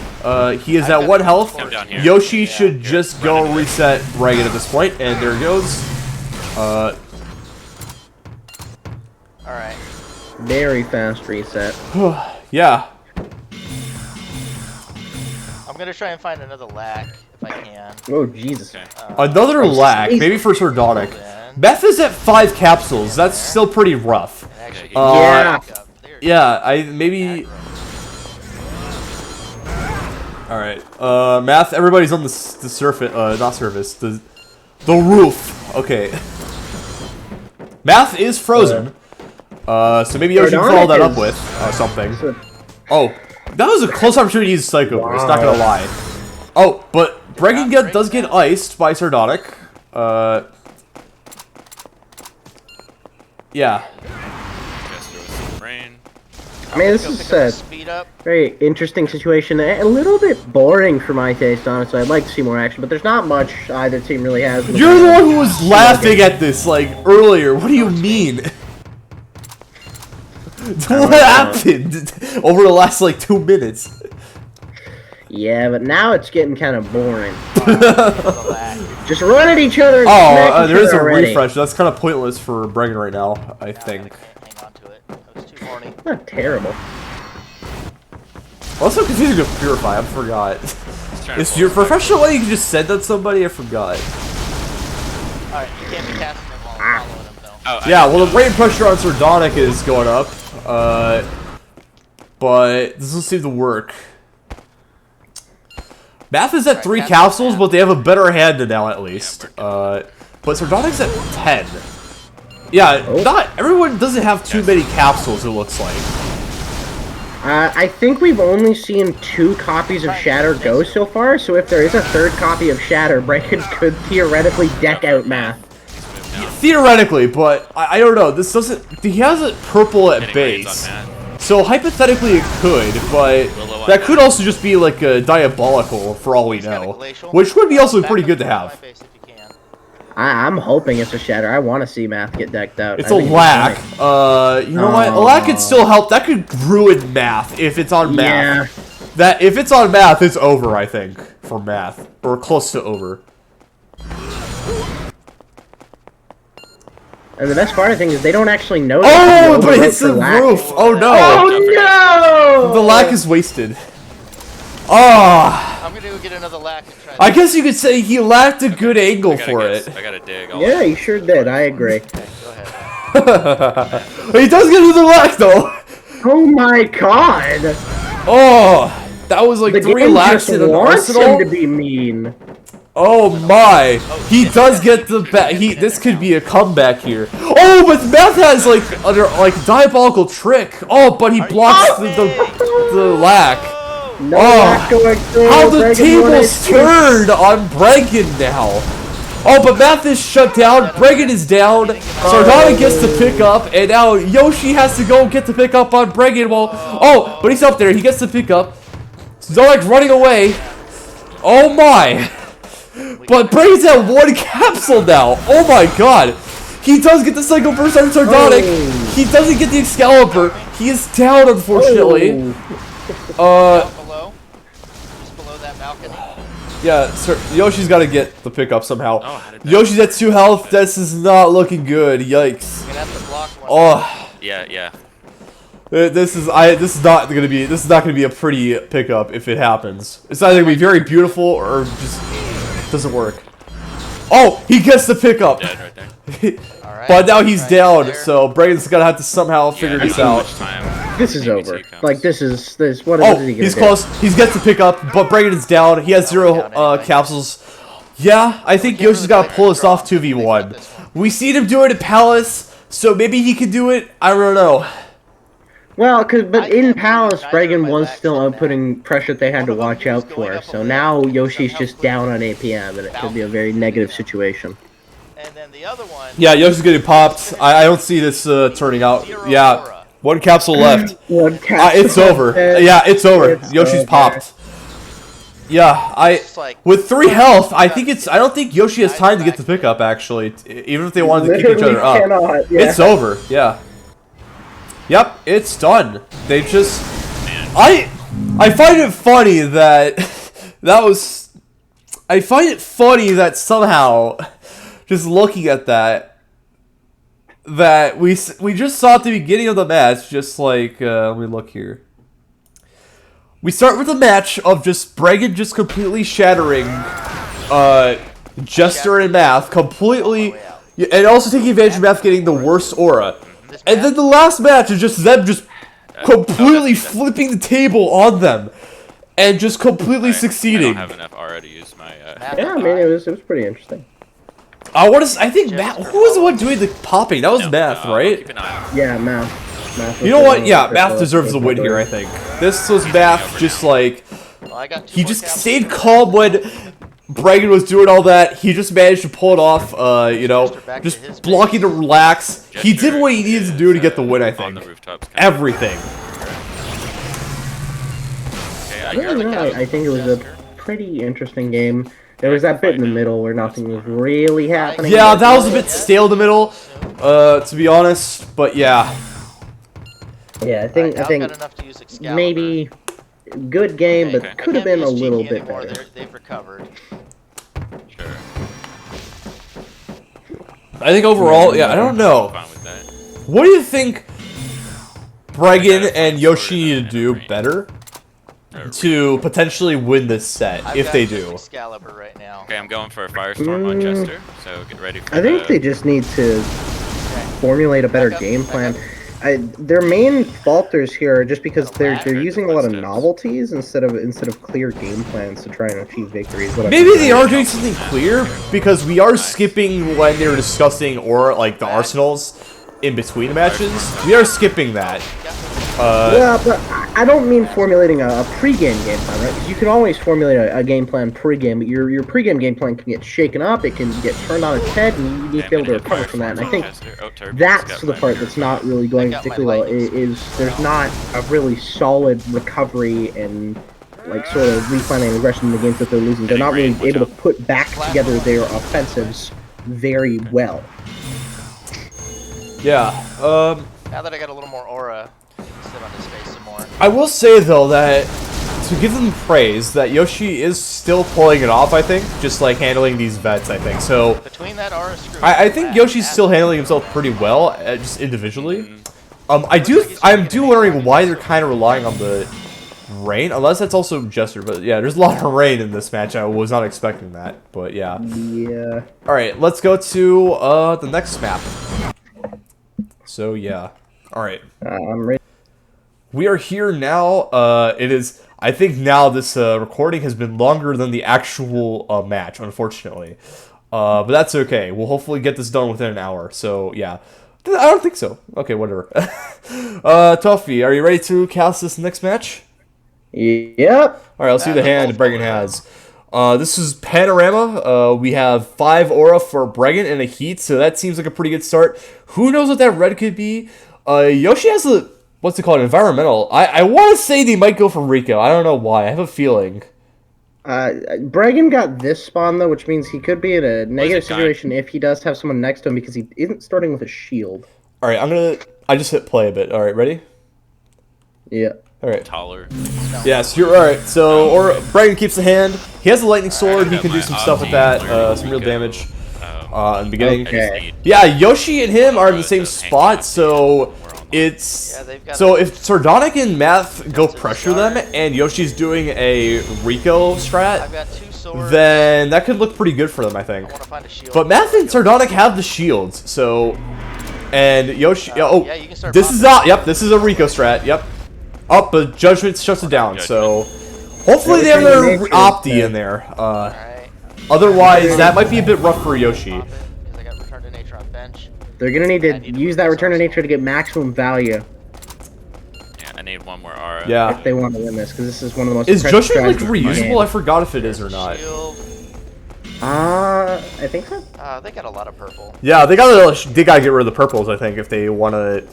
He is at 1 health. Yoshi should just go reset Bregan at this point, and there he goes. Alright. Very fast reset. Yeah. I'm gonna try and find another lack if I can. Oh, Jesus. Another lack, maybe for Sardonic. Meth is at 5 capsules. That's still pretty rough. Yeah. Yeah, maybe. All right. Math. Everybody's on the surface. Not surface. The roof. Okay. Math is frozen. So maybe Yoshi can follow that up with something. Oh, that was a close opportunity to use Psycho Burst. Not gonna lie. Oh, but Bregan does get iced by Sardonic. Yeah. Jester with some rain. I mean, this is a very interesting situation. A little bit boring for my taste, honestly. I'd like to see more action, but there's not much either team really has. You're the one who was laughing at this, like, earlier. What do you mean? What happened over the last, like, 2 minutes? Yeah, but now it's getting kind of boring. Just run at each other and oh, there is a already. refresh. That's kind of pointless for Bregan right now, I think. Hang on to it. That was too horny. Not terrible. Also confusing to Purify, I forgot. Is your professional way you can just send that somebody? I forgot. Alright, you can't be casting him while following him, though. Oh, Yeah, well, the rain pressure on Sardonic is going up. But this will seem to work. Math is at 3 capsules, but they have a better hand now at least. But Sardonic's at 10. Yeah, not everyone doesn't have too many capsules, it looks like. I think we've only seen 2 copies of Shatter go so far, so if there is a 3rd copy of Shatter, Bregan could theoretically deck out Math. Theoretically, but I don't know. This doesn't. He has it purple at base. So hypothetically it could, but that could also just be like a diabolical for all we know, which would be also pretty good to have. I'm hoping it's a Shatter. I want to see Math get decked out. It's a lack. You know what? A lack could still help. That could ruin Math if it's on Math. Yeah. That if it's on Math, it's over. I think for Math or close to over. And the best part of the thing is they don't actually know. Oh, but it hits the roof. Oh no! Oh no! The lack is wasted. Oh. I'm gonna go get another lack and try. I guess you could say he lacked a good angle for it. I gotta dig. Yeah, he sure did. I agree. Okay, go ahead. He does get another lack though. Oh my god! Oh, that was like 3 lacks in an arsenal. Him to be mean. Oh my! He does get the back. This could be a comeback here. Oh, but Math has like diabolical trick. Oh, but he blocks the lack. No lack going through. How the tables turned on Bregan now. Oh, but Math is shut down. Bregan is down. Sardonic gets to pick up, and now Yoshi has to go get to pick up on Bregan. Well, oh, but he's up there. He gets to pick up. Sardonic running away. Oh my! But Bregan's at 1 capsule now. Oh my god. He does get the Psycho Burst on Sardonic. He doesn't get the Excalibur. He is down, unfortunately. Down below. Just below that balcony. Yeah, sir, Yoshi's got to get the pickup somehow. Yoshi's at 2 health. This is not looking good. Yikes. You're gonna have to block one. Oh. Yeah. This is not gonna be a pretty pickup if it happens. It's either gonna be very beautiful or just doesn't work. Oh, he gets the pickup. Dead right there. But now he's down, so Bregan's gonna have to somehow figure this out. Time. This is Maybe over. two counts. Like this. What Oh, is he gonna he's do? close. He gets to pick up, but Bregan is down. He has zero down anyway. capsules. Yeah, I think can't Yoshi's really got to play pull that this off draw. 2v1. This one. We seen him do it at Palace, so maybe he can do it. I don't know. Well, I but can't in believe Palace, neither of Bregan my was backs still have outputting pressure they had to One of them watch was out going for. up So over now that, and Yoshi's somehow just flipped down on APM, and it could be a very negative situation. And then the other one. Yeah, Yoshi's getting popped. I don't see this turning out. Zero Yeah, aura. one capsule left. One It's over. Yeah, it's over. It's Yoshi's over. popped. Yeah, It's like- with 3 health, I don't think Yoshi has time to get the pickup. Actually, even if they wanted to keep each Literally other up, cannot, yeah. it's over. Yeah. Yep, it's done. They just, I find it funny that I find it funny that somehow, just looking at that we just saw at the beginning of the match, just like let me look here. We start with a match of just Bregan just completely shattering Jester and Math completely, and also taking advantage of Math getting the worst aura. And then the last match is just them just completely flipping the table on them and just completely I succeeding. don't have enough aura to use my. Yeah, I mean it was pretty interesting. I think Math. Who was the one doing the popping? That was Math, I'll right? keep an eye on it. Yeah, Math. You know what? Yeah, Math deserves the win here. I think this was Math. Just like Well, I got two he more just capsules. stayed calm when Bregan was doing all that. He just managed to pull it off. You know, back to his just blocking to relax. He did what he needed to do to get the win. I On think the rooftops. everything. Okay, I I don't know. I think it was a pretty interesting game. There was that bit in the middle where nothing was really happening. Yeah, that was a bit stale in the middle. To be honest, but yeah. Yeah, I think Alright, Al's got enough to use Excalibur. maybe good game, Okay. but could have been a little bit better. They've recovered. Sure. I think overall, yeah, I don't know. Fine with that. What do you think Bregan and Yoshi need to do better to potentially win this set, I've if got they just do? Excalibur right now. Okay, I'm going for a firestorm on Jester. So get ready for I think the- they just need to formulate a better Back up, game back plan. up. Their main falters here are just because they're Heard the using a lot of footsteps. novelties instead of clear game plans to try and achieve victories. What I've Maybe been they doing. are doing something clear, because we are skipping when they're discussing or like the arsenals in between the matches. We are skipping that. Yeah, but I don't mean formulating a pre-game game plan, right? 'Cause you can always formulate a game plan pre-game, but your pre-game game plan can get shaken up, it can get turned on its head, and you need to be able to recover from that. And I think that's the part that's not really going particularly well. Is there's not a really solid recovery and like sort of replanning aggression in the games that they're losing. They're not really able to put back together their offensives very well. Yeah. Now that I got a little more aura, sit on his face some more. I will say though that to give them praise, that Yoshi is still pulling it off. I think, just like handling these vets. I think so. Between that aura screw. I think Yoshi's still handling himself pretty well, just individually. I'm wondering why they're kind of relying on the rain, unless that's also Jester. But yeah, there's a lot of rain in this match. I was not expecting that, but yeah. Yeah. All right, let's go to the next map. So yeah, all right. I'm ready. We are here now. It is. I think now this recording has been longer than the actual match, unfortunately. But that's okay. We'll hopefully get this done within an hour. So yeah, I don't think so. Okay, whatever. Toffee, are you ready to cast this next match? Yep. All right, let's see the hand Bregan has. This is Panorama. We have 5 aura for Bregan and a heat, so that seems like a pretty good start. Who knows what that red could be? Yoshi has a, what's it called, environmental. I want to say they might go for Rico. I don't know why. I have a feeling. Bregan got this spawn though, which means he could be in a negative situation if he does have someone next to him because he isn't starting with a shield. All right, I just hit play a bit. All right, ready? Yeah. All right. Taller. Yes, you're all right. So, Bregan keeps the hand. He has a lightning sword. He can do some stuff with that. Some real damage. In the beginning. Okay. Yeah, Yoshi and him are in the same spot, so it's so if Sardonic and Math go pressure them and Yoshi's doing a Rico strat, I've got 2 swords. then that could look pretty good for them, I think. I want to find a shield. But Math and Sardonic have the shields, so And Yoshi. Oh, yeah, you can start this is popping. Yep, this is a Rico strat. Yep. Oh, but Judgment shuts it down. So hopefully they have their Opti in there. Alright. Otherwise, that might be a bit rough for Yoshi. Because I got return to nature on bench. They're gonna need to use that return to nature to get maximum value Yeah, I need one more aura. Yeah. if they want to win this, because this is one of the most. Is impressive Judgment like strategies in the game. reusable? I forgot if it is or not. Shield. I think so. They got a lot of purple. Yeah, they gotta get rid of the purples. I think if they want to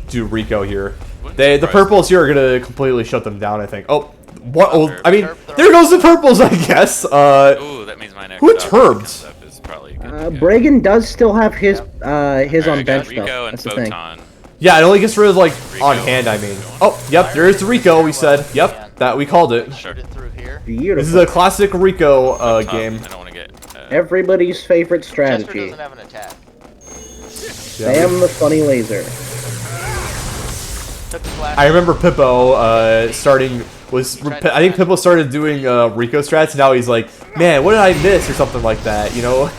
do Rico here, the purples here are gonna completely shut them down. I think. Oh, what? Oh, I mean, there goes the purples. I guess. Ooh, that means my next. Who turbed? Stuff is probably good to go. Bregan does still have his his Alright, on I got bench Rico though. and That's the thing. Photon. Yeah, it only gets rid of like Rico. on hand. I mean. Oh, yep. There's the Rico. We said. Yep. That we called it. Shoot it through here. Beautiful. This is a classic Rico Top, game. I don't want to get. Everybody's favorite Jester strategy. doesn't have an attack. Sam the funny laser. Took the flash. I remember Pippo starting was. I think Pippo started doing Rico strats. Now he's like, man, what did I miss or something like that. You know.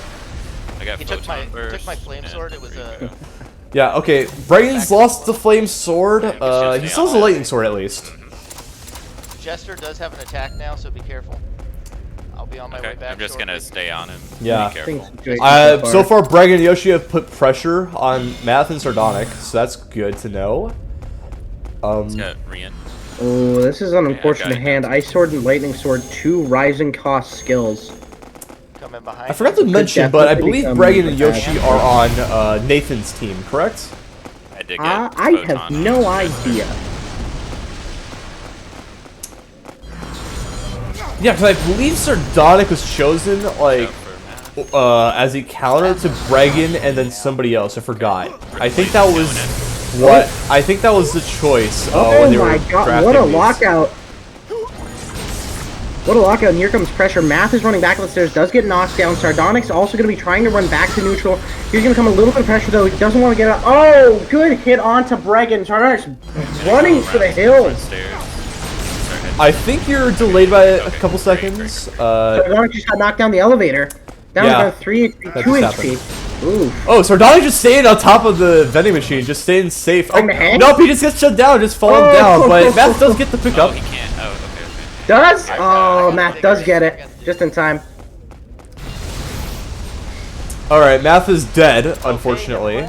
I got He took my Photon first, flame and sword. It was a. Yeah. Okay. Bregan's lost the flame sword. Yeah, we He should still has stay a on lightning that. sword at least. Jester does have an attack now, so be careful. I'll be on my way Okay, back. I'm just gonna stay on him. Yeah. Be careful. So far, Bregan and Yoshi have put pressure on Math and Sardonic, so that's good to know. It's got Rian. Oh, this is an Yeah, unfortunate got it. hand. Ice Sword and Lightning Sword, 2 rising cost skills. Coming behind. I forgot to mention, but I definitely believe become Bregan and bad. Yoshi are on Nathan's team, correct? I did get I have Photon. no idea. Yeah, because I believe Sardonic was chosen like For Matt. as a counter to Bregan and then somebody else. I forgot. I think that was what I think that was the choice Oh when they were my god, drafting what a these. lockout. What a lockout, and here comes pressure. Math is running back up the stairs, does get knocked down. Sardonic's also going to be trying to run back to neutral. Here's going to come a little bit of pressure, though. He doesn't want to get up. Oh, good hit onto Bregan. Sardonic's running for the hills. Stairs. I think you're delayed by a couple seconds. Sardonic just got knocked down the elevator. Down Yeah, to about 3 HP, that 2 just HP. Ooh. Oh, Sardonic just staying on top of the vending machine, just staying safe. Oh, Trying to hang? nope, he just gets shut down, just falling Oh. down. But Math does get the pick Oh, up. he can't. Oh, okay. Does? Oh, Matt does get it. Just in time. All right, Math is dead, unfortunately.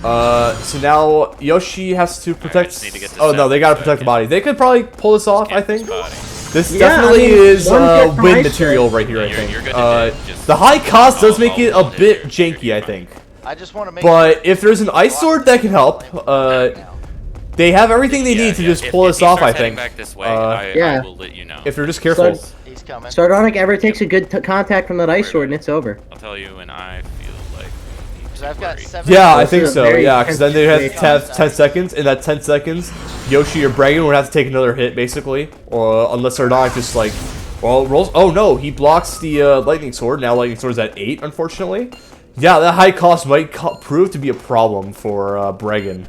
So now Yoshi has to protect. just need to get this Oh no, out they gotta so I protect the can- body. They could probably pull this off. I think Spotting. this Yeah, definitely I mean, is one hit from win Ice material Sword. right here. I You're- think. you're good to hit, just The high cost does make it a all bit hit. janky. I think. I just want to make. But if there's an ice sword that can help, they have everything they need to just pull if this he off. I starts heading think. back this way, Yeah. I will let you know. If they're just careful. So- He's coming. Sardonic ever takes a good contact from that Ice Sword, and it's over. I'll tell you when I feel like. you need Because to I've got worry. 7. Yeah, I This think is a so. very Yeah, because then they have to intense have 10 seconds. In that 10 seconds, Yoshi or Bregan would have to take another hit, basically. Or unless Sardonic just like, well, rolls. Oh no, he blocks the lightning sword. Now lightning sword's at 8, unfortunately. Yeah, that high cost might prove to be a problem for Bregan.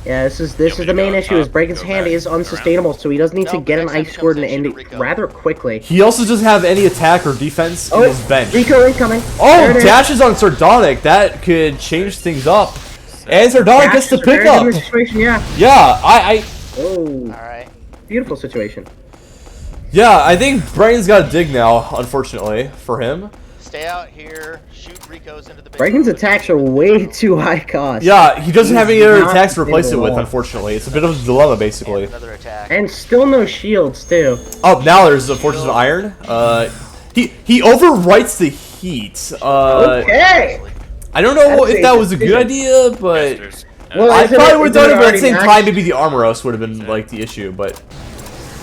Yeah, this is me the to main go issue. Is top, Bregan's go hand back, is around? unsustainable, so he does need to No, get an next time Ice it Sword and comes end into it Rico. rather quickly. He also doesn't have any attack or defense in Oh, his bench. Rico incoming. There Oh, it is. dashes on Sardonic. That could change things up. And Sardonic gets the Dashes are very pickup. good situation, yeah. Yeah, I Oh, Alright. beautiful situation. yeah, I think Bregan's got to dig now, unfortunately, for him. Stay out here. Shoot Ricos into the base. Bregan's attacks are way too high cost. Yeah, he doesn't have any other Not attacks to replace it with, sustainable. unfortunately. It's a bit of a dilemma, And basically. another attack. And still no shields, too. Oh, now there's the Fortress of Iron. He overwrites the heat. Okay! I don't know That's if a that was a good decision. idea, but Jester's- Well, I Isn't it- probably would have isn't done it it, but at the already same maxed? time, maybe the Armoros would have been like the issue. But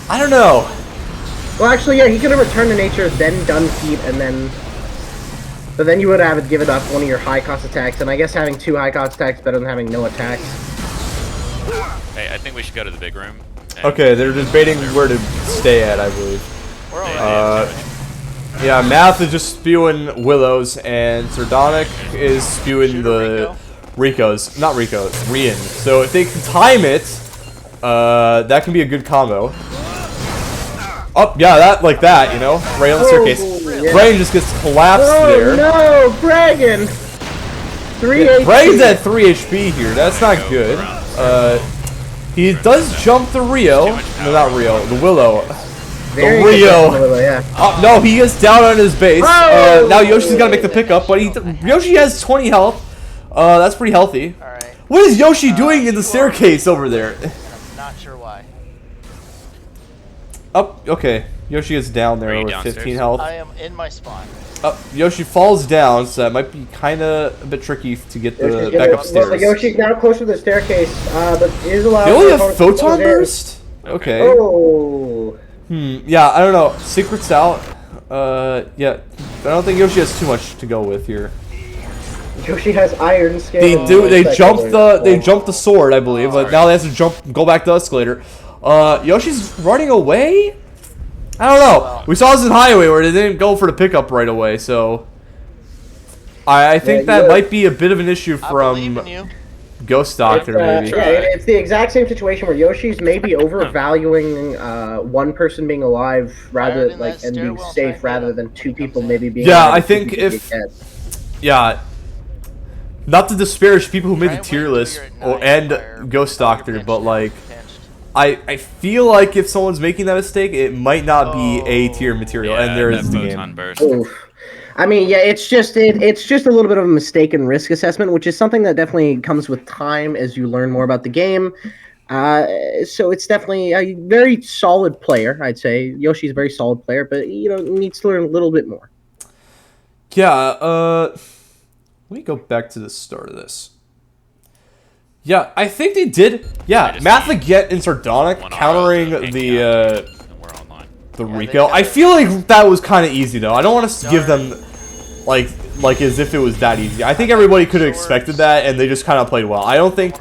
I don't know. Well, actually, yeah, he could have returned to nature, then done heat, and then... But then you would have given up one of your high-cost attacks, and I guess having 2 high-cost attacks is better than having no attacks. Hey, I think we should go to the big room. and- Okay, they're debating where to stay at, I believe. We're They- alright. they- Yeah, Math is just spewing Willows, and Sardonic is spewing Shoot a the Rico. Ricos. Not Rico, Rian. So if they can time it, that can be a good combo. Oh, yeah, that, like that, you know? Right on the staircase. yeah. Brain just gets collapsed Oh there. no, Bregan! 3 Bregan's HP. at 3 HP here. That's not good. He does jump the Rio. No, not Rio. The Willow. Very The good Rio. Willow, yeah. No, he is down on his base. Oh! Now Yoshi's got to make the pickup, but Yoshi has 20 health. That's pretty healthy. Alright. What is Yoshi doing in the staircase over there? I'm not sure why. Oh, okay. Yoshi is down there Are you with downstairs? 15 health. I am in my spawn. Yoshi falls down, so that might be kind of a bit tricky to get the back upstairs. Yoshi's now close to the staircase, but is allowed. They only for have opponents to photon go there. burst? Okay. Oh. Yeah, I don't know. Secret's out. Yeah. I don't think Yoshi has too much to go with here. Yoshi has iron skin. They jumped the sword, I believe, but now they have to go back to escalator. Yoshi's running away? I don't know. We saw this in Highway where they didn't go for the pickup right away, so I think that might be a bit of an issue I believe from in you. Ghost Doctor, maybe. Yeah, it's the exact same situation where Yoshi's maybe overvaluing one person being alive rather than like that and being stairwell safe track rather up than when two it people comes maybe in. being. Yeah, alive I and two think people if- being dead. Yeah. Not to disparage people who made Try the and tier wait until list you're at 9 fire and Ghost before you're Doctor, pinched but and like pinched. I feel like if someone's making that mistake, it might not be A tier material, and there is the photon game. burst. Oof. I mean, yeah, it's just a little bit of a mistaken risk assessment, which is something that definitely comes with time as you learn more about the game. So it's definitely a very solid player, I'd say. Yoshi's a very solid player, but needs to learn a little bit more. Yeah, let me go back to the start of this. Yeah, I think they did. Yeah, Mathaget and Sardonic countering the Rico. I feel like that was kind of easy though. I don't want to give them like as if it was that easy. I think everybody could have expected that, and they just kind of played well. I don't think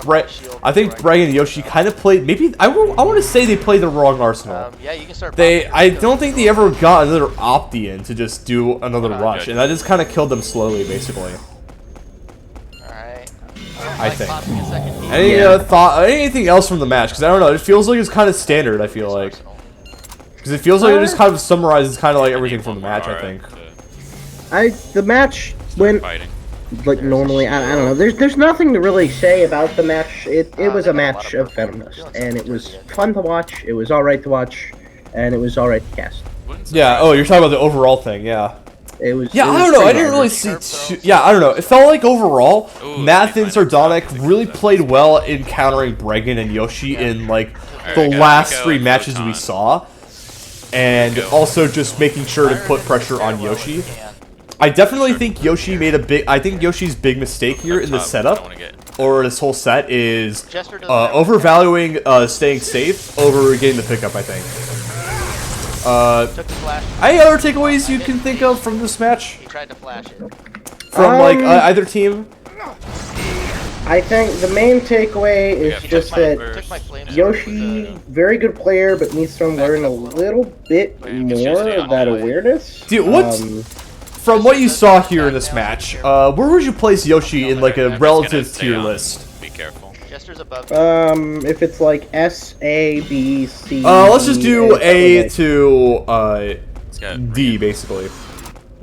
I think Bregan and Yoshi kind of played. Maybe I want to say they played the wrong arsenal. Yeah, you can start. I don't think they ever got another opti in to just do another rush, and that just kind of killed them slowly, basically. Alright. I think. Any Anything else from the match? Because I don't know. It feels like it's kind of standard. I feel like because it feels like it just kind of summarizes kind of like everything from the match. I think. The match went like normally. I don't know. There's nothing to really say about the match. It was a match of Venom Dust, and it was fun to watch. It was alright to watch, and it was alright to cast. Yeah. Oh, you're talking about the overall thing. Yeah. It was. Yeah, it was I don't know. I pretty didn't really average. see. Yeah, I don't know. It felt like overall, Math and Sardonic really played well in countering Bregan and Yoshi in like the last three matches we saw, and also just making sure to put pressure on Yoshi. I definitely think Yoshi made a big. I think Yoshi's big mistake here in the setup, or this whole set, is overvaluing staying safe over getting the pickup. I think. Any other takeaways you can think of from this match? He tried to flash it. From like either team? I think the main takeaway is just that Yoshi, very good player, but needs to learn a little bit more of that awareness. Dude, from what you saw here in this match, where would you place Yoshi in like a relative tier list? Be careful. Jester's above. If it's like S, A, B, C. Let's just do A to D basically.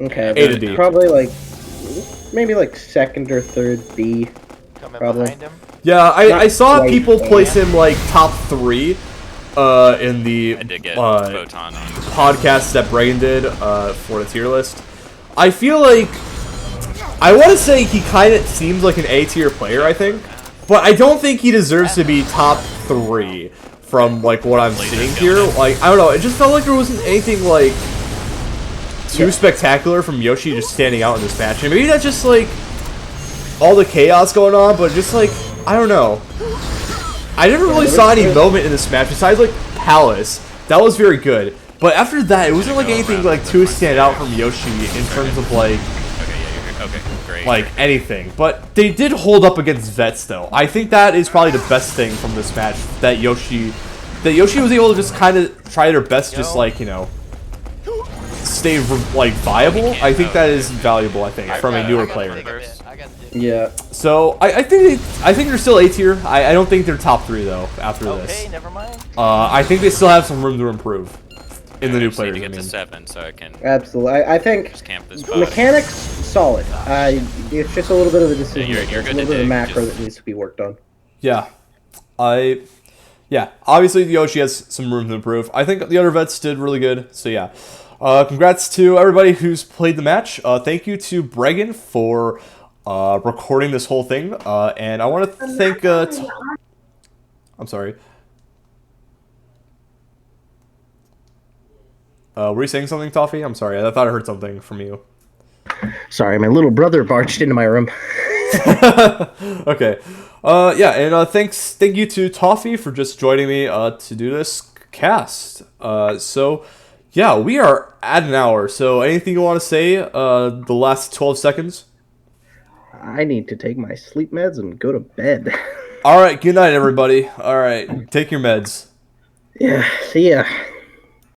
Okay, A to D. probably like maybe like second or third B. Probably. Behind him. Yeah, I saw quite people A. place him like top 3 in the I did get photon on. podcast that Bregan did for the tier list. I feel like I want to say he kind of seems like an A tier player, I think, but I don't think he deserves to be top 3 from like what I'm seeing here. Like I don't know, it just felt like there wasn't anything like too spectacular from Yoshi just standing out in this match, and maybe that's just like all the chaos going on, but just like I don't know. I never really saw any moment in this match besides like Palace. That was very good. But after that, it wasn't like anything like too stand out from Yoshi in terms of like anything. But they did hold up against Vets though. I think that is probably the best thing from this match, that Yoshi was able to just kind of try their best, just like stay like viable. I think that is valuable. I think from a newer player. Yeah. So I think they're still A tier. I don't think they're top 3 though after this. Okay, never mind. I think they still have some room to improve. in the new I just need players. to I get to mean. 7 so I can Absolutely. I think just camp this bot. mechanics solid. It's just a little bit of a decision. you're making. good a little to bit of dig, macro just- that needs to be worked on. Yeah, yeah. Obviously, Yoshi has some room to improve. I think the other vets did really good. So yeah, congrats to everybody who's played the match. Thank you to Bregan for recording this whole thing. And I want to thank. I'm sorry. Were you saying something, Toffee? I'm sorry. I thought I heard something from you. Sorry, my little brother barged into my room. Okay. Yeah, and thank you to Toffee for just joining me to do this cast. So yeah, we are at an hour. So anything you want to say? The last 12 seconds. I need to take my sleep meds and go to bed. All right. Good night, everybody. All right. Take your meds. Yeah, see ya.